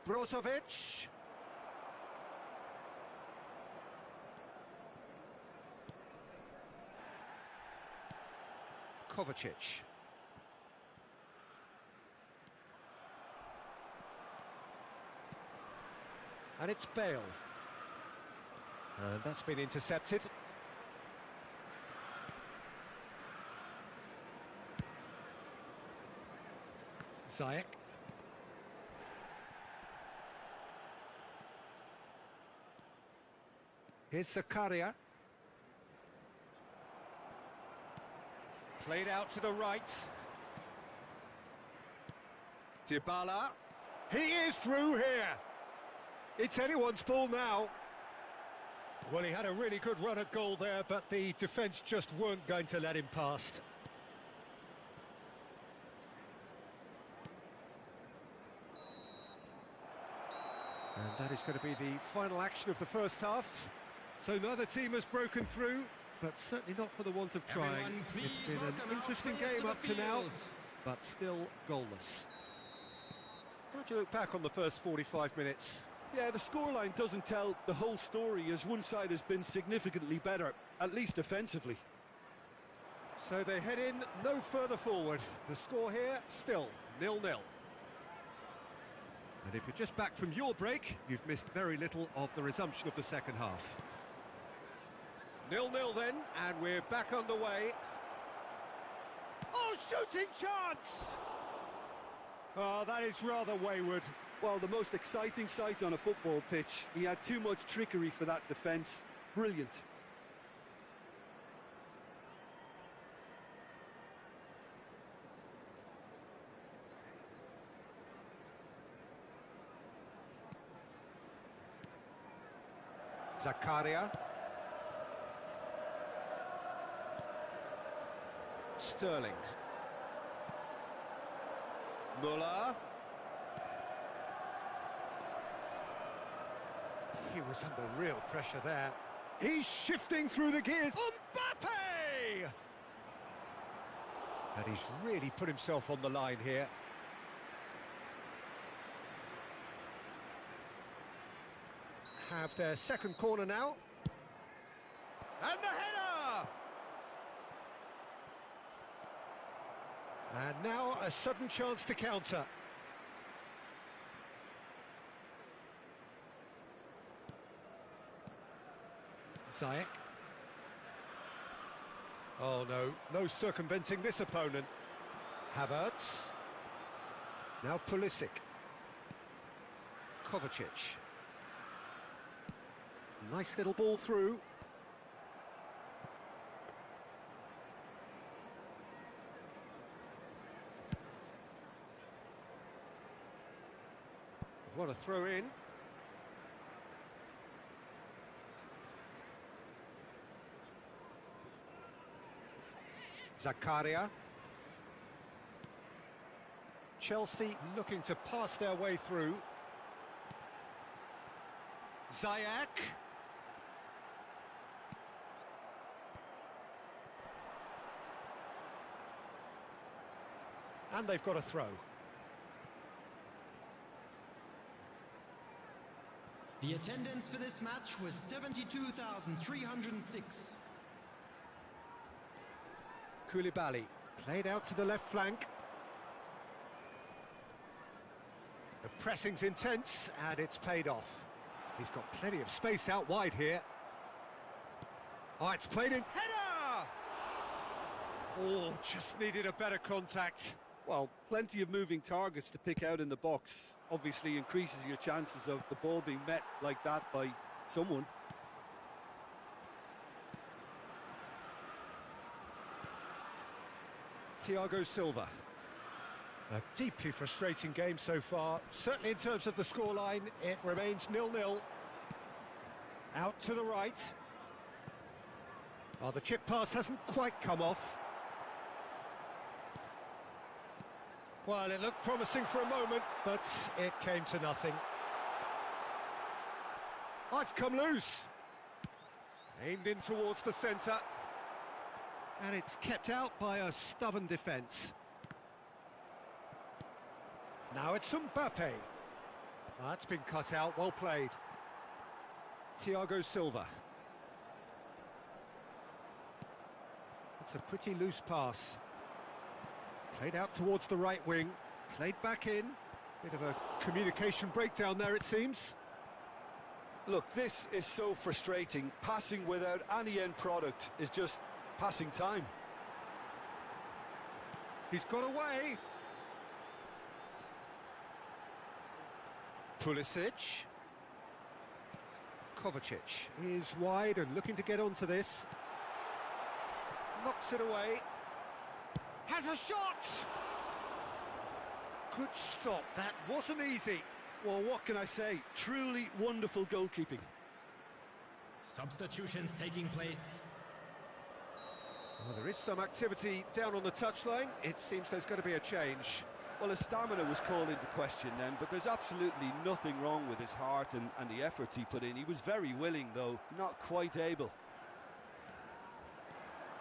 Brozovic. Kovacic. And it's Bale. And that's been intercepted. Ziyech. Here's Zakaria. Played out to the right. Dybala. He is through here. It's anyone's ball now. Well, he had a really good run at goal there, but the defence just weren't going to let him past. And that is going to be the final action of the first half. So neither team has broken through, but certainly not for the want of trying. It's been an interesting game up to now, but still goalless. How do you look back on the first 45 minutes? Yeah, the scoreline doesn't tell the whole story, as one side has been significantly better, at least defensively. So they head in no further forward. The score here, still 0-0. And if you're just back from your break, you've missed very little of the resumption of the second half. 0-0 then, and we're back underway. Oh, shooting chance! Oh, that is rather wayward. Well, the most exciting sight on a football pitch. He had too much trickery for that defence. Brilliant. Zakaria. Sterling. Muller. He was under real pressure there. He's shifting through the gears. Mbappe! And he's really put himself on the line here. Have their second corner now. And the header! And now a sudden chance to counter. Ziyech. Oh no, no circumventing this opponent. Havertz. Now Pulisic. Kovacic. Nice little ball through. What a throw in. Zakaria. Chelsea looking to pass their way through. Ziyech. And they've got a throw. The attendance for this match was 72,306. Koulibaly played out to the left flank. The pressing's intense and it's paid off. He's got plenty of space out wide here. Oh, it's played in. Header! Oh, just needed a better contact. Well, plenty of moving targets to pick out in the box. Obviously increases your chances of the ball being met like that by someone. Thiago Silva. A deeply frustrating game so far. Certainly in terms of the scoreline, it remains 0-0. Out to the right. Oh, the chip pass hasn't quite come off. Well, it looked promising for a moment, but it came to nothing. Oh, it's come loose. Aimed in towards the centre. And it's kept out by a stubborn defence. Now it's Mbappe. That's been cut out, well played. Thiago Silva. It's a pretty loose pass. Played out towards the right wing, played back in. Bit of a communication breakdown there, it seems. Look, this is so frustrating. Passing without any end product is just passing time. He's got away. Pulisic. Kovacic is wide and looking to get onto this. Knocks it away. Has a shot! Good stop, that wasn't easy. Well, what can I say? Truly wonderful goalkeeping. Substitutions taking place. Well, there is some activity down on the touchline. It seems there's going to be a change. Well, his stamina was called into question then, but there's absolutely nothing wrong with his heart and the efforts he put in. He was very willing, though, not quite able.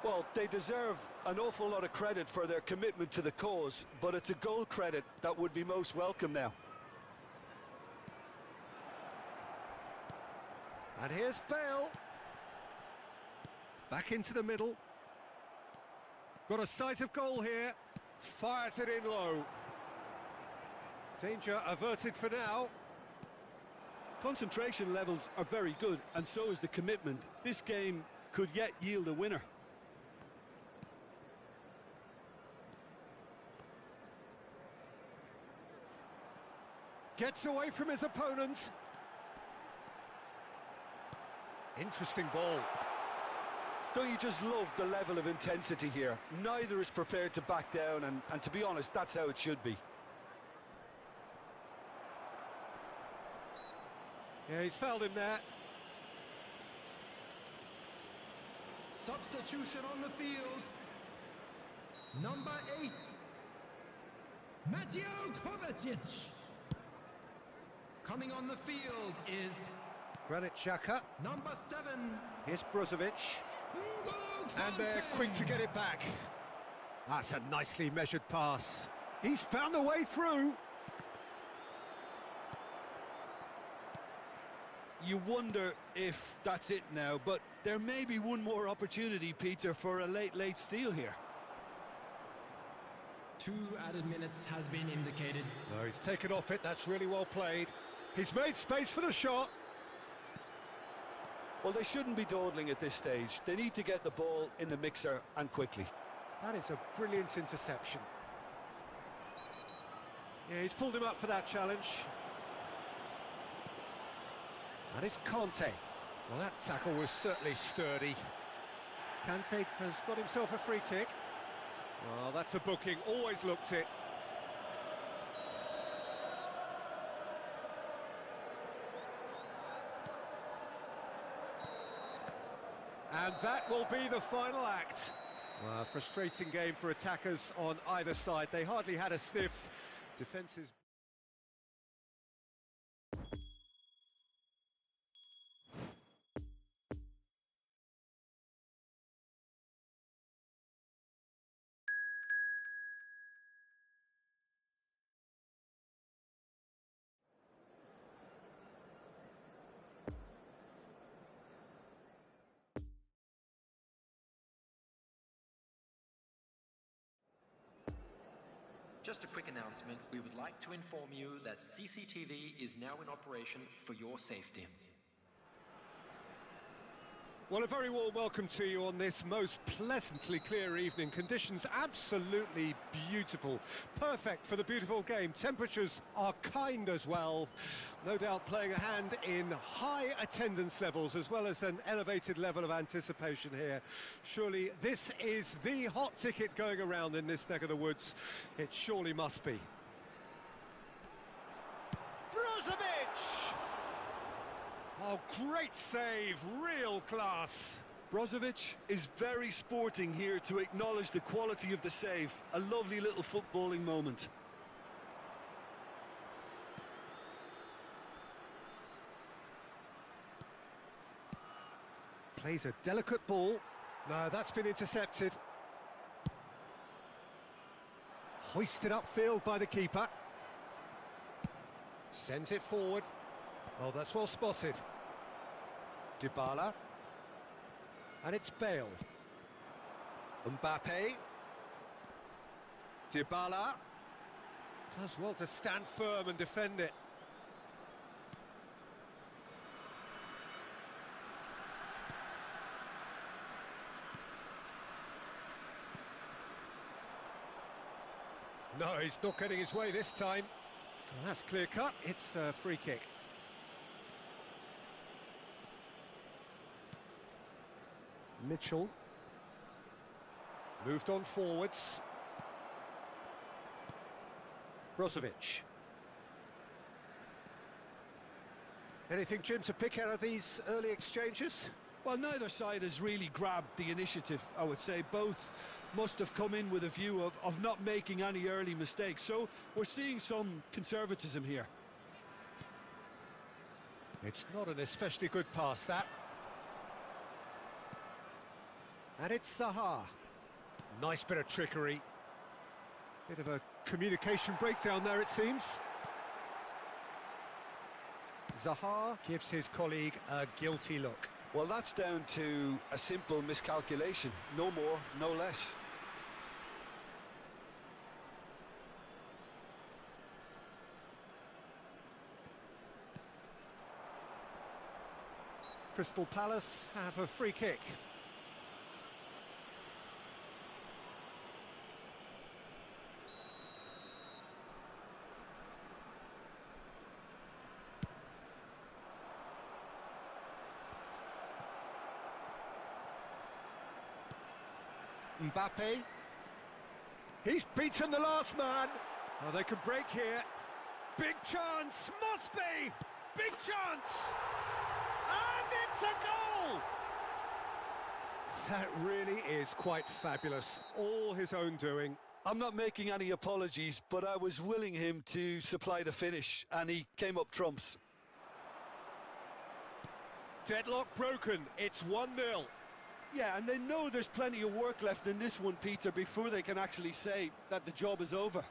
Well, they deserve an awful lot of credit for their commitment to the cause, but it's a goal credit that would be most welcome now. And here's Bale. Back into the middle. Got a sight of goal here. Fires it in low. Danger averted for now. Concentration levels are very good, and so is the commitment. This game could yet yield a winner. Gets away from his opponent. Interesting ball. Don't you just love the level of intensity here? Neither is prepared to back down, and to be honest, that's how it should be. Yeah, he's fouled him there. Substitution on the field. Number 8. Mateo Kovacic. Coming on the field is Granit Xhaka. number 7. Here's Brozovic. And they're quick to get it back. That's a nicely measured pass. He's found a way through. You wonder if that's it now, but there may be one more opportunity, Peter, for a late steal here. 2 added minutes has been indicated. No, he's taken off it. That's really well played. He's made space for the shot. Well, they shouldn't be dawdling at this stage. They need to get the ball in the mixer, and quickly. That is a brilliant interception. Yeah, he's pulled him up for that challenge. And it's Kante. Well, that tackle was certainly sturdy. Kante has got himself a free kick. Well, that's a booking. Always looked it. And that will be the final act. Well, a frustrating game for attackers on either side. They hardly had a sniff. Defences... Just a quick announcement. We would like to inform you that CCTV is now in operation for your safety. Well, a very warm welcome to you on this most pleasantly clear evening. Conditions absolutely beautiful. Perfect for the beautiful game. Temperatures are kind as well. No doubt playing a hand in high attendance levels as well as an elevated level of anticipation here. Surely this is the hot ticket going around in this neck of the woods. It surely must be. Brozovic! Oh, great save, real class. Brozovic is very sporting here to acknowledge the quality of the save. A lovely little footballing moment. Plays a delicate ball. No, that's been intercepted. Hoisted upfield by the keeper. Sends it forward. Oh, that's well spotted. Dybala. And it's Bale. Mbappe. Dybala. Does well to stand firm and defend it. No, he's not getting his way this time. Well, that's clear cut. It's a free kick. Mitchell. Moved on forwards. Brozovic. Anything, Jim, to pick out of these early exchanges? Well, neither side has really grabbed the initiative, I would say. Both must have come in with a view of not making any early mistakes. So we're seeing some conservatism here. It's not an especially good pass, that. And it's Zaha. Nice bit of trickery. Bit of a communication breakdown there, it seems. Zaha gives his colleague a guilty look. Well, that's down to a simple miscalculation. No more, no less. Crystal Palace have a free kick. Mbappe. He's beaten the last man. Oh, they could break here. Big chance, must be! Big chance! And it's a goal! That really is quite fabulous. All his own doing. I'm not making any apologies, but I was willing him to supply the finish, and he came up trumps. Deadlock broken. It's 1-0. Yeah, and they know there's plenty of work left in this one, Peter, before they can actually say that the job is over.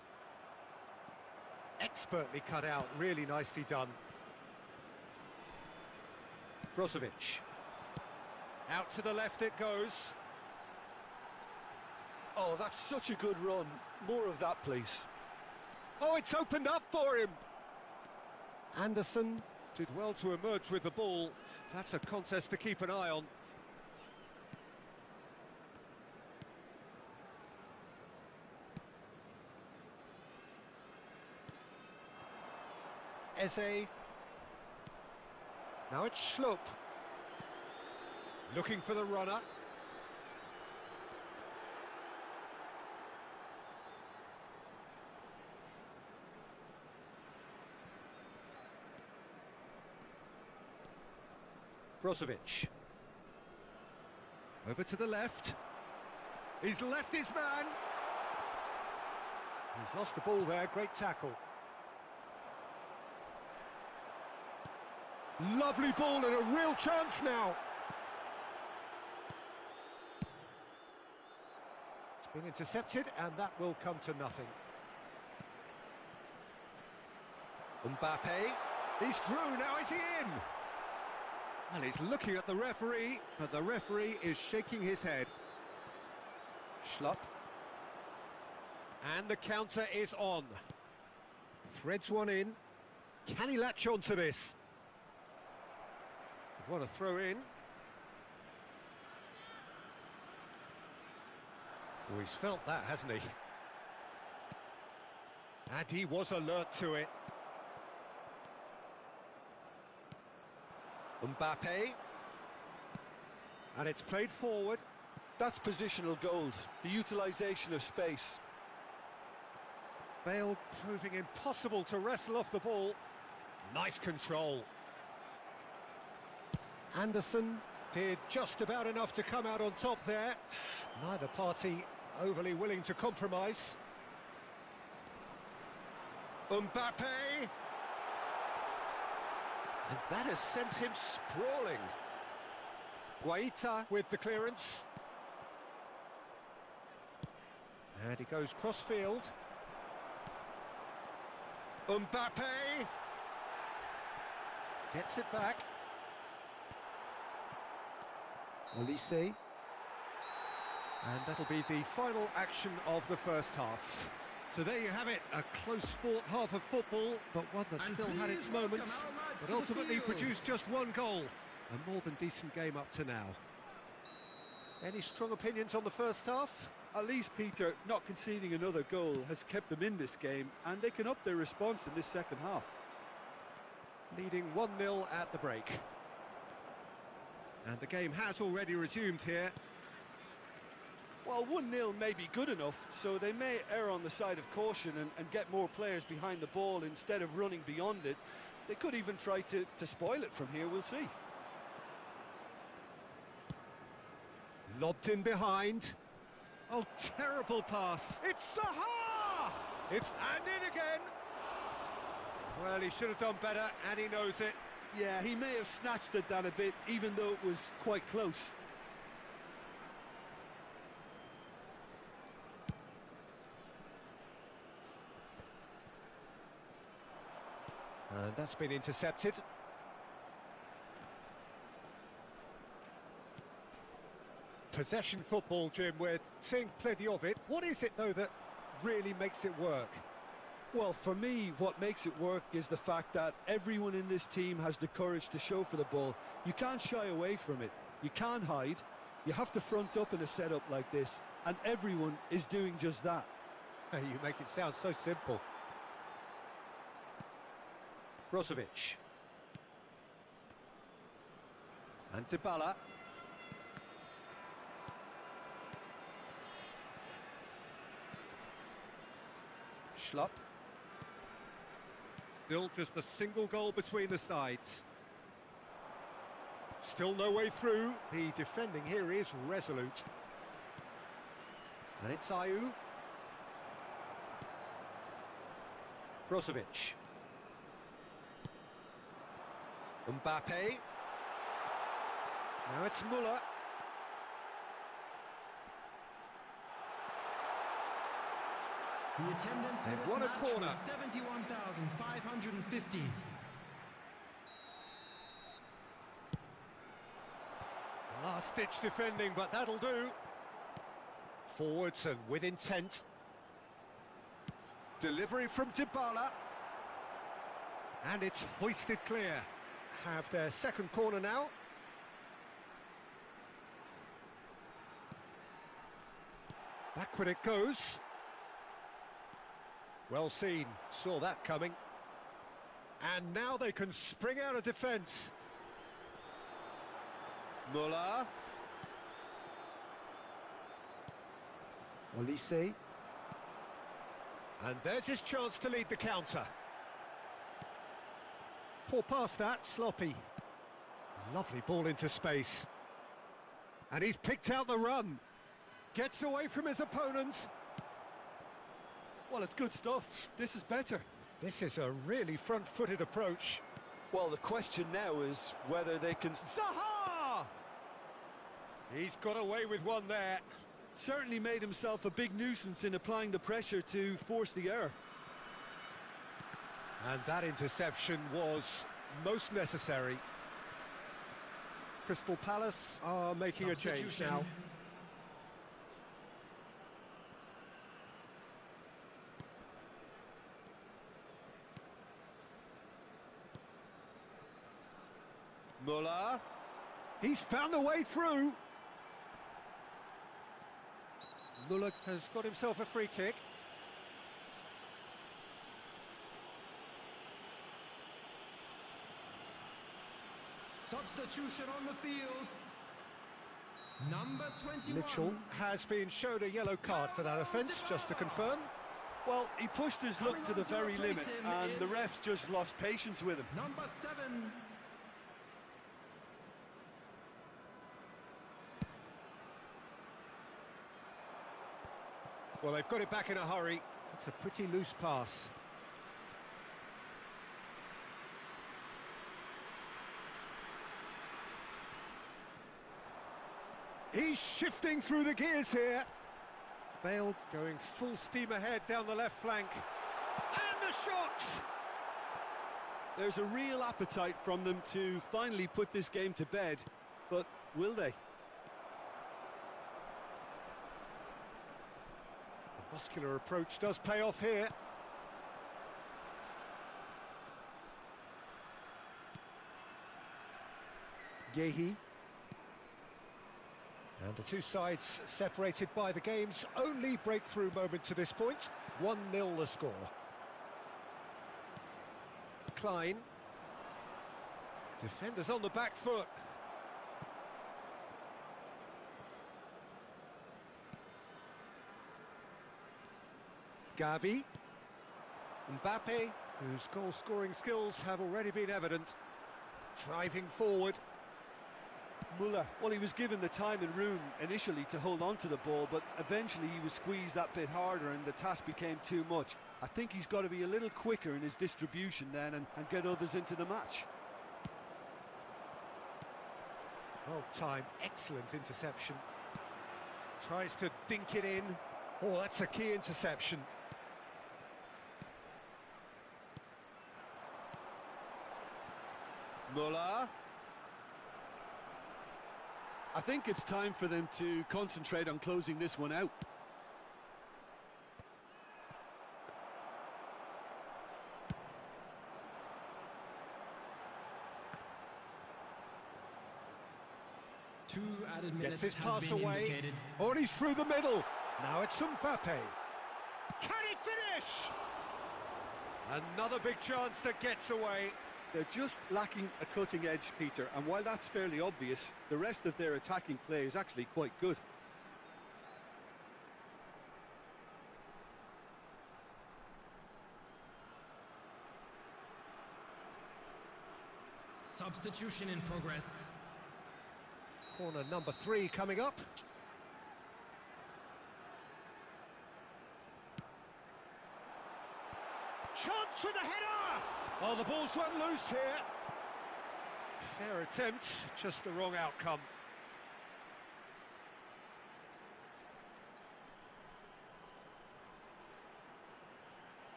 Expertly cut out, really nicely done. Brozovic. Out to the left it goes. Oh, that's such a good run. More of that, please. Oh, it's opened up for him. Anderson did well to emerge with the ball. That's a contest to keep an eye on. Eze. Now it's Schlupp. Looking for the runner. Brozovic. Over to the left. He's left his man. He's lost the ball there. Great tackle. Lovely ball and a real chance now. It's been intercepted and that will come to nothing. Mbappe. He's through, now is he in? Well, he's looking at the referee, but the referee is shaking his head. Schlupp. And the counter is on. Threads one in. Can he latch on to this? What a throw in. Oh, he's felt that, hasn't he? And he was alert to it. Mbappe. And it's played forward. That's positional gold, the utilisation of space. Bale proving impossible to wrestle off the ball. Nice control. Anderson did just about enough to come out on top there. Neither party overly willing to compromise. Mbappe! And that has sent him sprawling. Guaita with the clearance. And he goes cross-field. Mbappe! Gets it back. Olise. And that'll be the final action of the first half. So there you have it, a close-fought half of football, but one that still had its moments, but ultimately produced just one goal. A more than decent game up to now. Any strong opinions on the first half? At least, Peter, not conceding another goal has kept them in this game, and they can up their response in this second half. Leading 1-0 at the break. And the game has already resumed here. Well, 1-0 may be good enough, so they may err on the side of caution and get more players behind the ball instead of running beyond it. They could even try to spoil it from here, we'll see. Lobbed in behind. Oh, terrible pass. It's Zaha! And in again. Well, he should have done better, and he knows it. Yeah, he may have snatched at that a bit, even though it was quite close. And that's been intercepted. Possession football, Jim, we're seeing plenty of it. What is it, though, that really makes it work? Well, for me, what makes it work is the fact that everyone in this team has the courage to show for the ball. You can't shy away from it. You can't hide. You have to front up in a setup like this, and everyone is doing just that. You make it sound so simple. Brozovic. And Dybala. Schlupp. Still just a single goal between the sides. Still no way through. The defending here is resolute. And it's Ayew. Brozovic. Mbappe. Now it's Müller. The attendance for They've this won a match corner. was 71,550. Last-ditch defending, but that'll do. Forwards and with intent. Delivery from Dybala. And it's hoisted clear. Have their second corner now. Backward it goes. Well seen, saw that coming. And now they can spring out of defence. Müller. Olise. And there's his chance to lead the counter. Poor pass that, sloppy. Lovely ball into space. And he's picked out the run. Gets away from his opponents. Well, it's good stuff. This is better. This is a really front-footed approach. Well, the question now is whether they can... Zaha! He's got away with one there. Certainly made himself a big nuisance in applying the pressure to force the error. And that interception was most necessary. Crystal Palace are making a change now. Müller. He's found a way through. Müller has got himself a free kick. Substitution on the field. Number 21. Mitchell has been showed a yellow card for that offence, just to confirm. Well, he pushed his luck to the very limit, and the refs just lost patience with him. Number 7. Well, they've got it back in a hurry. It's a pretty loose pass. He's shifting through the gears here. Bale going full steam ahead down the left flank. And the shot! There's a real appetite from them to finally put this game to bed, but will they? The muscular approach does pay off here. Yehi. And the two sides separated by the game's only breakthrough moment to this point. 1-0 the score. Klein. Defenders on the back foot. Gavi. Mbappe, whose goal-scoring skills have already been evident. Driving forward. Muller, well, he was given the time and room initially to hold on to the ball, but eventually he was squeezed that bit harder and the task became too much. I think he's got to be a little quicker in his distribution then and get others into the match. Well timed, excellent interception. Tries to dink it in. Oh, that's a key interception. Muller. I think it's time for them to concentrate on closing this one out. Two added minutes. Gets his pass been away. indicated. Oh, and he's through the middle. Now it's Mbappe. Can he finish? Another big chance that gets away. They're just lacking a cutting edge, Peter, and while that's fairly obvious, the rest of their attacking play is actually quite good. Substitution in progress. Corner number 3 coming up. Chance for the header! Oh, the ball's run loose here. Fair attempt, just the wrong outcome.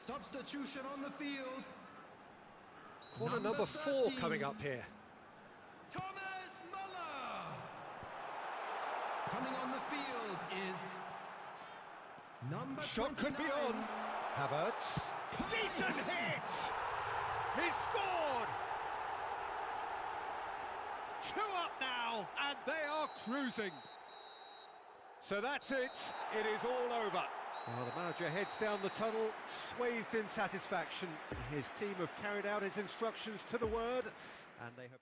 Substitution on the field. Corner number 4 13. coming up here. Thomas Muller. Coming on the field is number Shot 29. could be on. Havertz. Decent hit! He's scored! 2 up now, and they are cruising. So that's it. It is all over. Well, the manager heads down the tunnel, swathed in satisfaction. His team have carried out his instructions to the word, and they have...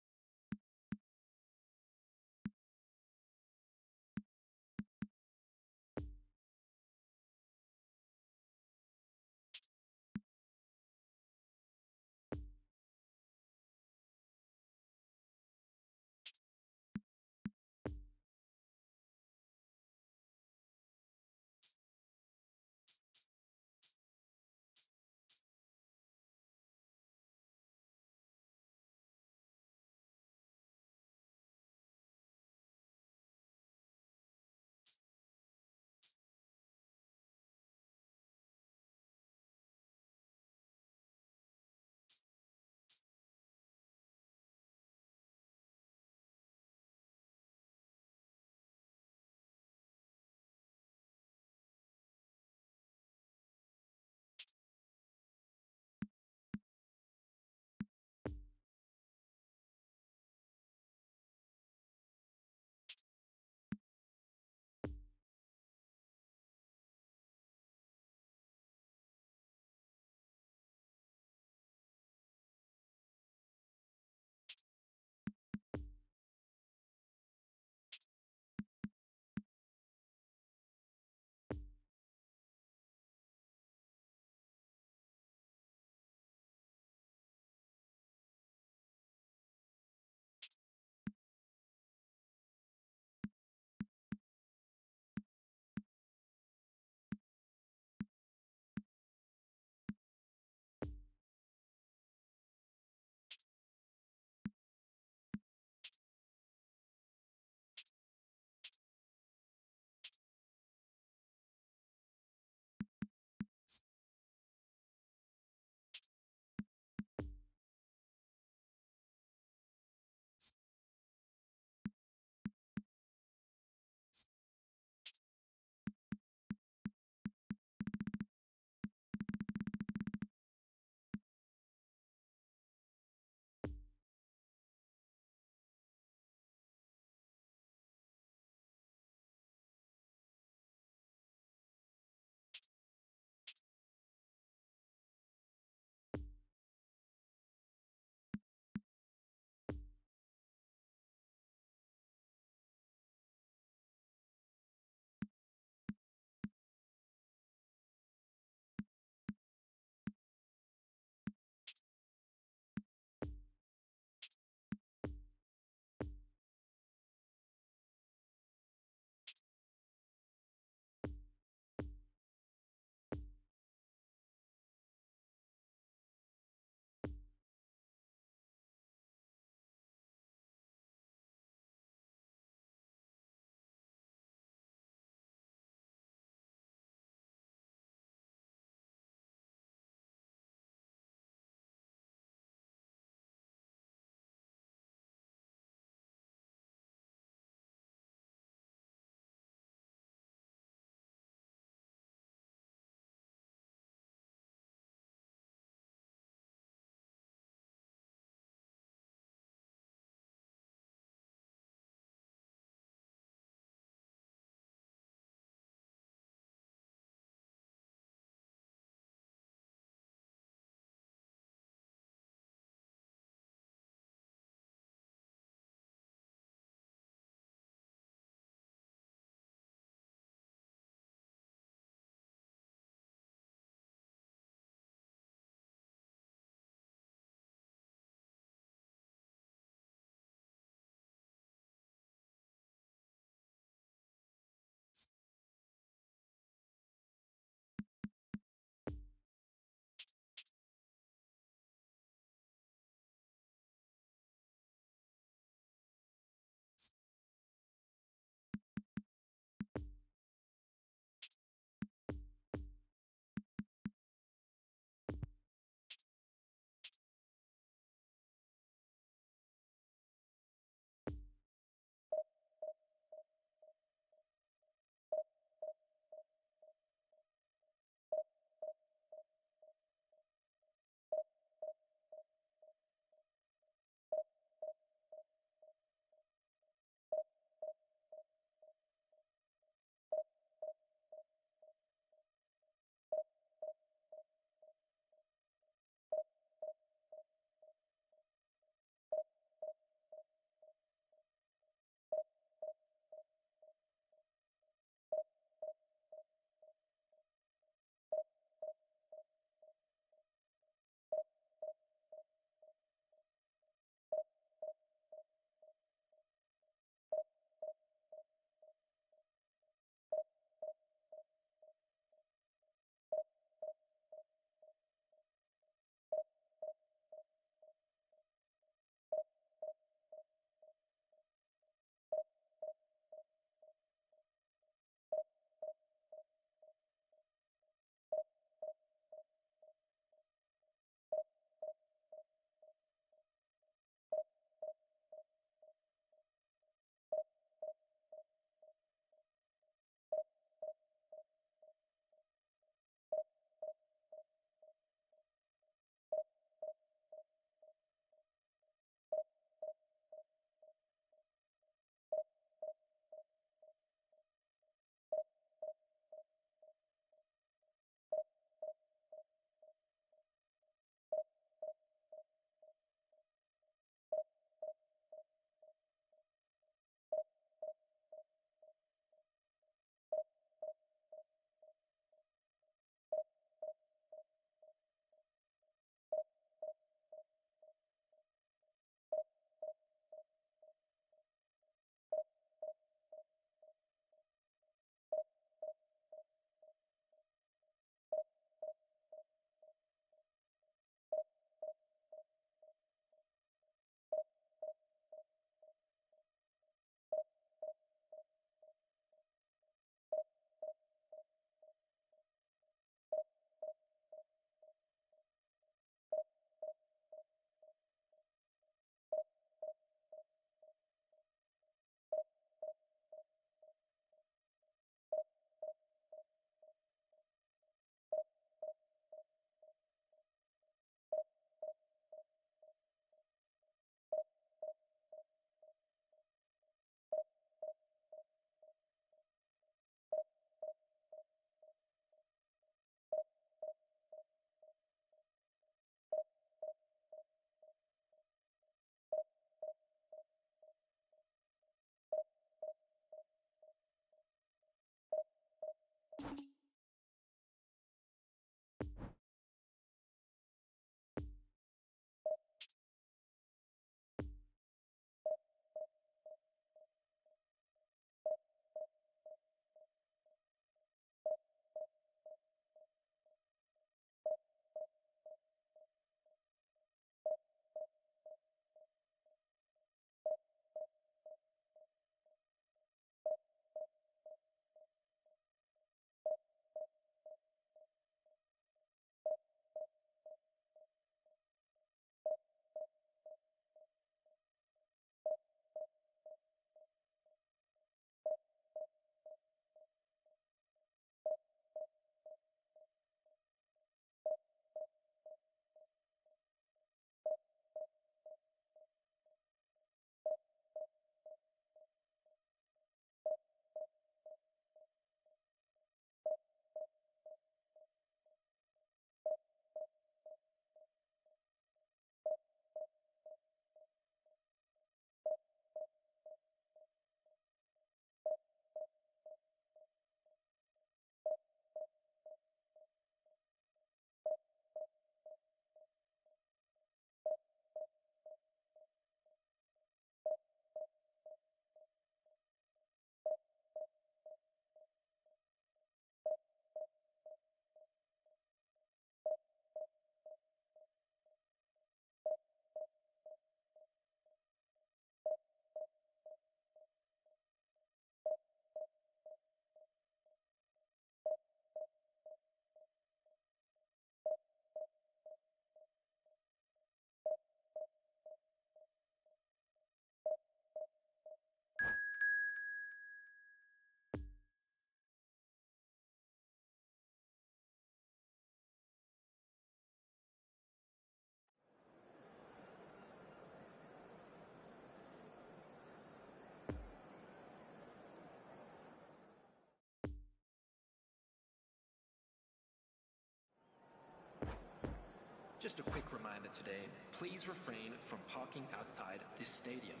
Just a quick reminder today, please refrain from parking outside this stadium.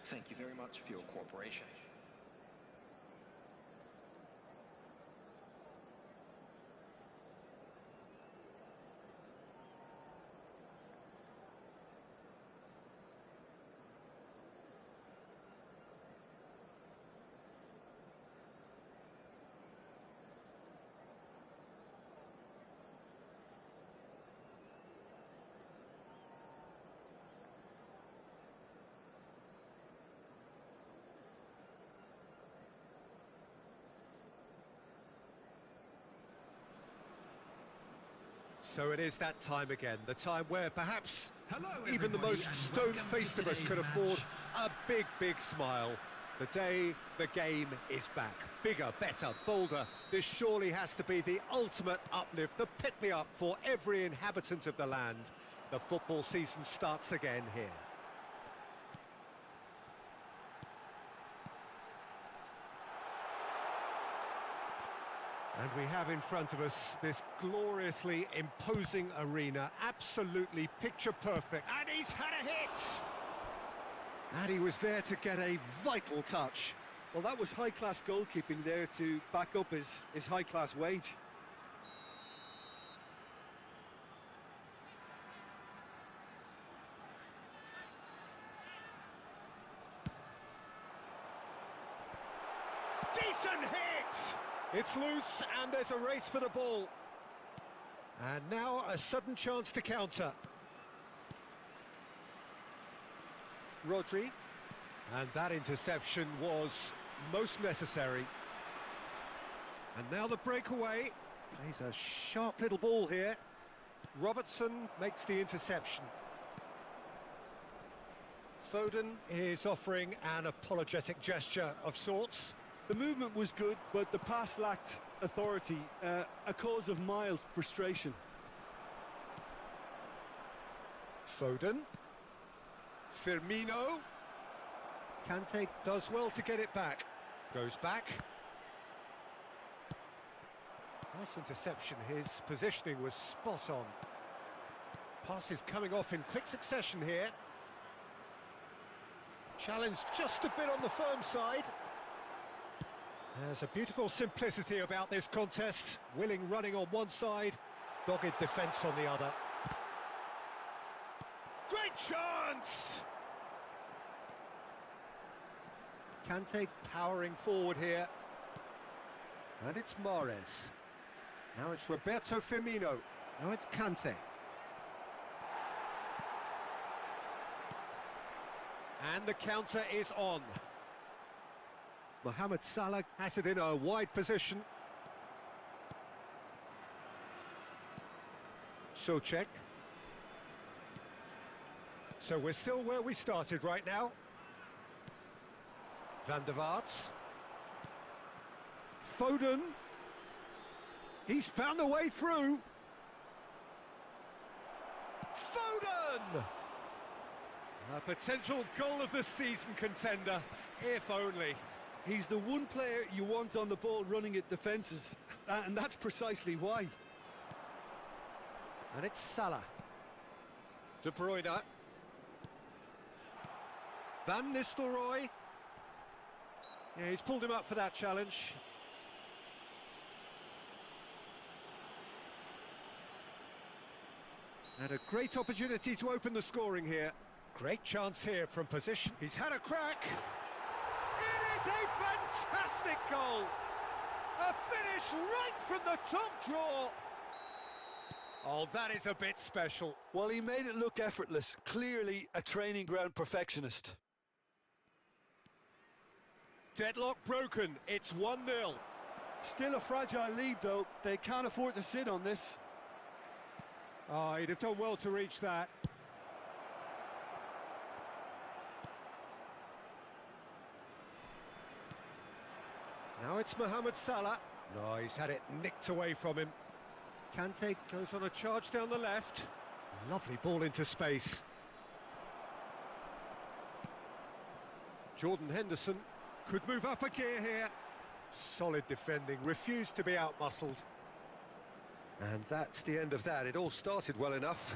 Thank you very much for your cooperation. So it is that time again, the time where perhaps Hello, even the everybody, most and stone-faced of us welcome to could today's afford match. a big, big smile. The day the game is back. Bigger, better, bolder. This surely has to be the ultimate uplift, the pick-me-up for every inhabitant of the land. The football season starts again here. And we have in front of us this gloriously imposing arena, absolutely picture perfect. And he's had a hit! And he was there to get a vital touch. Well, that was high-class goalkeeping there to back up his high-class wage. Decent hit! It's loose and there's a race for the ball. And now a sudden chance to counter. Rodri. And that interception was most necessary. And now the breakaway. Plays a sharp little ball here. Robertson makes the interception. Foden is offering an apologetic gesture of sorts. The movement was good, but the pass lacked authority, a cause of mild frustration. Foden. Firmino. Kante does well to get it back. Goes back. Nice interception. His positioning was spot on. Passes coming off in quick succession here. Challenge just a bit on the firm side. There's a beautiful simplicity about this contest. Willing running on one side, dogged defence on the other. Great chance! Kante powering forward here. And it's Mahrez. Now it's Roberto Firmino. Now it's Kante. And the counter is on. Mohamed Salah has it in a wide position. Soucek. So we're still where we started right now. Van der Vaart. Foden. He's found a way through. Foden! A potential goal of the season contender, if only. He's the one player you want on the ball running at defences, and that's precisely why. And it's Salah. De Bruyne. Van Nistelrooy. Yeah, he's pulled him up for that challenge. And a great opportunity to open the scoring here. Great chance here from position. He's had a crack. It is a fantastic goal. A finish right from the top draw. Oh, that is a bit special. Well, he made it look effortless. Clearly a training ground perfectionist. Deadlock broken. It's 1-0. Still a fragile lead, though. They can't afford to sit on this. Oh, he'd have done well to reach that. Now it's Mohamed Salah. No, he's had it nicked away from him. Kante goes on a charge down the left. Lovely ball into space. Jordan Henderson could move up a gear here. Solid defending, refused to be outmuscled. And that's the end of that. It all started well enough.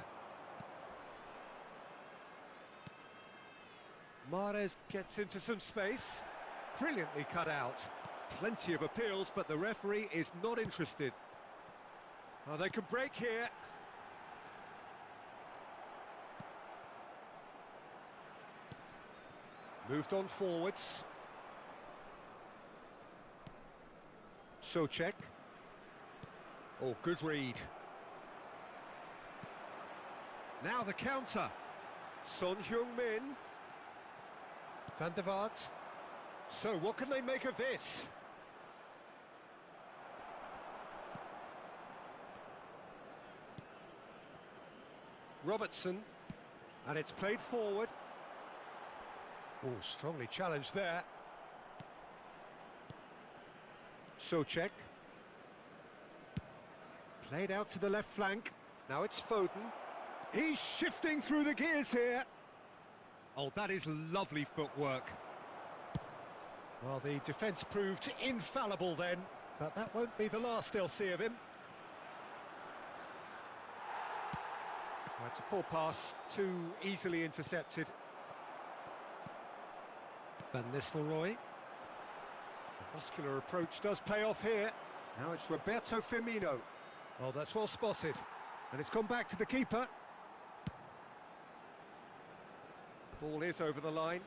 Mahrez gets into some space. Brilliantly cut out. Plenty of appeals, but the referee is not interested. Oh, they can break here. Moved on forwards. Souček. Oh, good read. Now the counter. Son Heung-min. Van der Vaart. So, what can they make of this? Robertson. And it's played forward. Oh, strongly challenged there. Souček. Played out to the left flank. Now it's Foden. He's shifting through the gears here. Oh, that is lovely footwork. Well, the defence proved infallible then, but that won't be the last they'll see of him. That's a poor pass, too easily intercepted. Van Nistelrooy. The muscular approach does pay off here. Now it's Roberto Firmino. Oh, that's well spotted. And it's gone back to the keeper. Ball is over the line.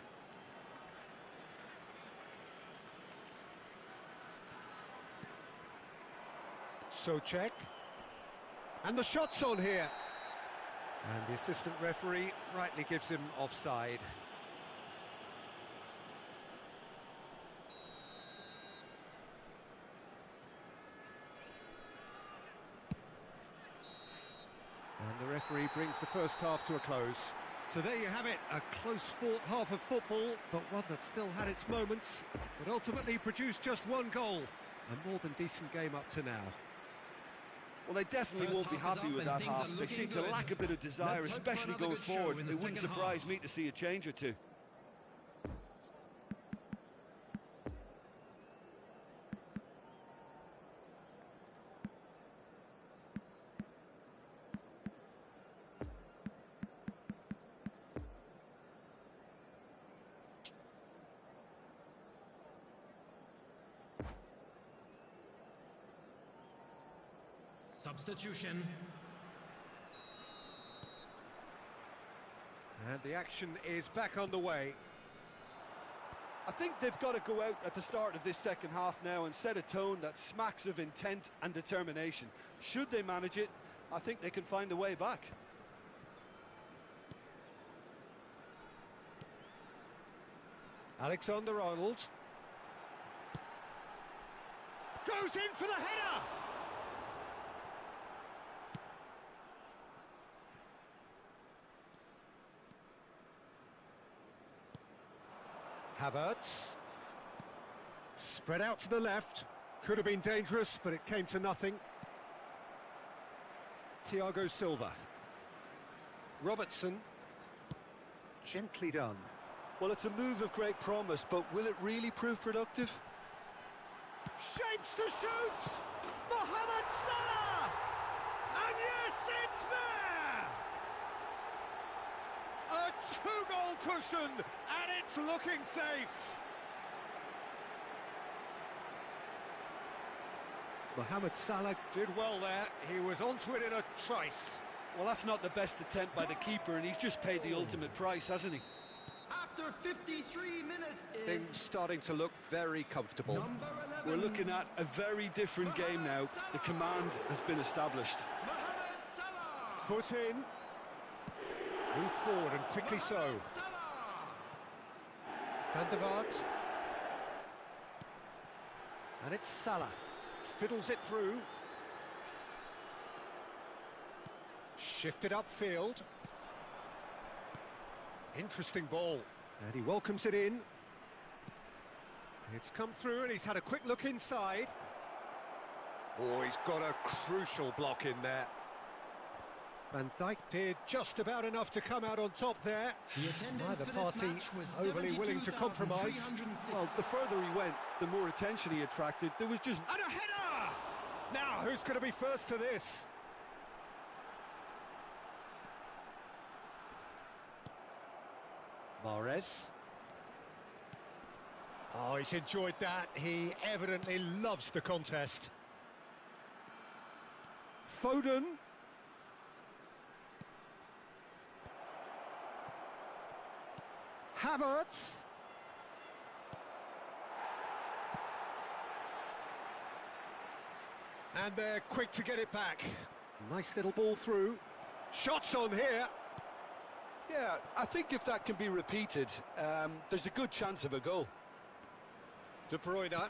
Souček. And the shot's on here. And the assistant referee rightly gives him offside. And the referee brings the first half to a close. So there you have it, a close-fought half of football, but one that still had its moments, but ultimately produced just one goal. A more than decent game up to now. Well, they definitely won't be happy with that half. They seem to lack a bit of desire, especially going forward. It wouldn't surprise me to see a change or two. Substitution. And the action is back on the way. I think they've got to go out at the start of this second half now and set a tone that smacks of intent and determination. Should they manage it, I think they can find a way back. Alexander-Arnold. Goes in for the header! Havertz. Spread out to the left. Could have been dangerous, but it came to nothing. Thiago Silva. Robertson. Gently done. Well, it's a move of great promise, but will it really prove productive? Shapes to shoot! Mohamed Salah! And yes, it's there! A two-goal cushion, and it's looking safe. Mohamed Salah did well there. He was onto it in a trice. Well, that's not the best attempt by the keeper, and he's just paid the ultimate price, hasn't he? After 53 minutes is... Things starting to look very comfortable. Number 11. We're looking at a very different game now. The command has been established. Mohamed Salah. Foot in. Move forward and quickly so. Mohamed Salah. Van der Vaart. And it's Salah. Fiddles it through. Shifted upfield. Interesting ball. And he welcomes it in. It's come through and he's had a quick look inside. Oh, he's got a crucial block in there. Van Dijk did just about enough to come out on top there. The attendance Neither for this party match was overly willing to compromise. 72,306. Well, the further he went, the more attention he attracted. There was just... And a header! Now, who's going to be first to this? Mahrez. Oh, he's enjoyed that. He evidently loves the contest. Foden. Havertz. And they're quick to get it back. Nice little ball through. Shots on here. Yeah, I think if that can be repeated, there's a good chance of a goal. De Bruyne.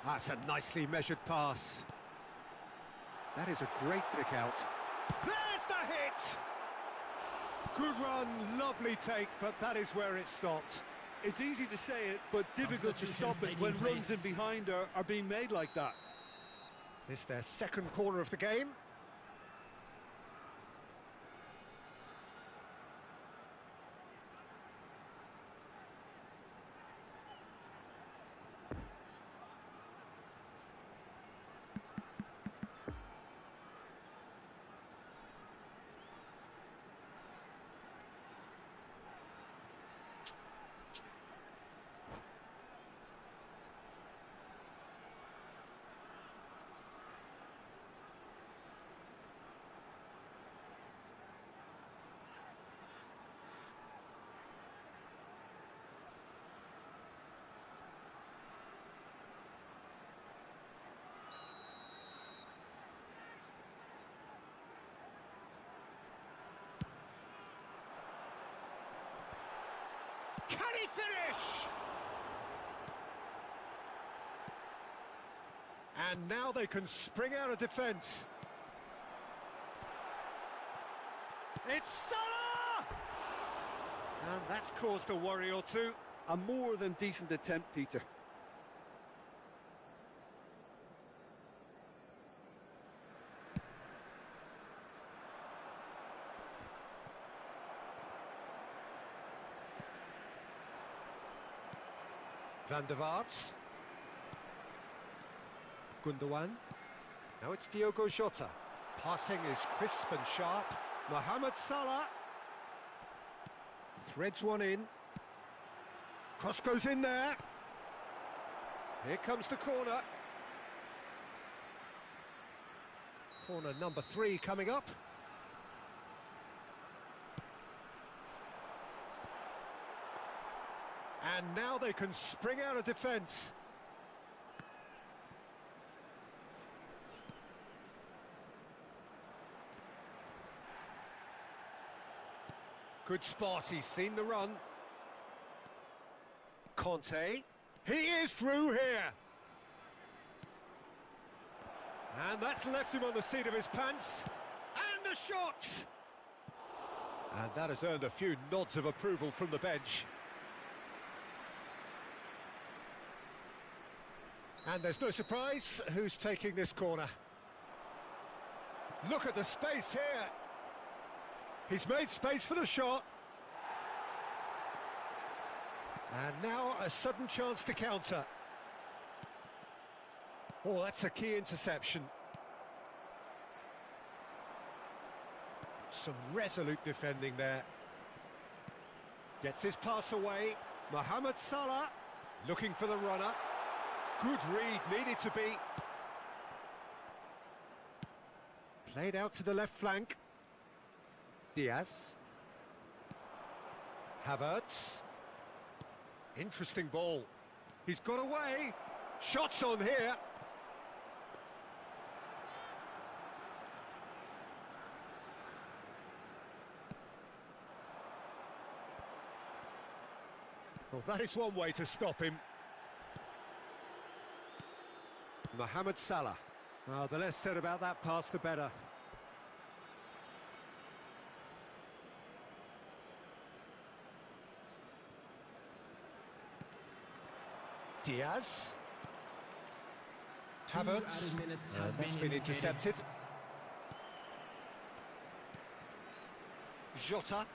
That's a nicely measured pass. That is a great pick out. There's the hit! Good run, lovely take, but that is where it stopped. It's easy to say it, but difficult to stop it when runs in behind are being made like that. This is their second corner of the game. Can he finish? And now they can spring out of defence. It's Salah! And that's caused a worry or two. A more than decent attempt, Peter. Van der Vaart. Gundogan. Now it's Diogo Jota. Passing is crisp and sharp. Mohamed Salah. Threads one in. Cross goes in there. Here comes the corner. Corner number 3 coming up. And now they can spring out of defence. Good spot, he's seen the run. Conte, he is through here. And that's left him on the seat of his pants. And a shot! And that has earned a few nods of approval from the bench. And there's no surprise who's taking this corner. Look at the space here. He's made space for the shot. And now a sudden chance to counter. Oh, that's a key interception. Some resolute defending there. Gets his pass away. Mohamed Salah looking for the runner. Good read, needed to be. Played out to the left flank. Diaz. Havertz. Interesting ball. He's got away. Shots on here. Well, that is one way to stop him. Mohamed Salah. Well, the less said about that pass, the better. Diaz. Havertz. That's been intercepted. Jota.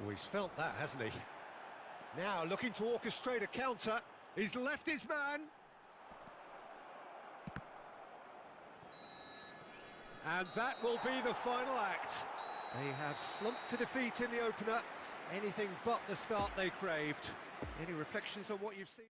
Oh, he's felt that, hasn't he? Now looking to orchestrate a counter. He's left his man. And that will be the final act. They have slumped to defeat in the opener, Anything but the start they craved. Any reflections on what you've seen?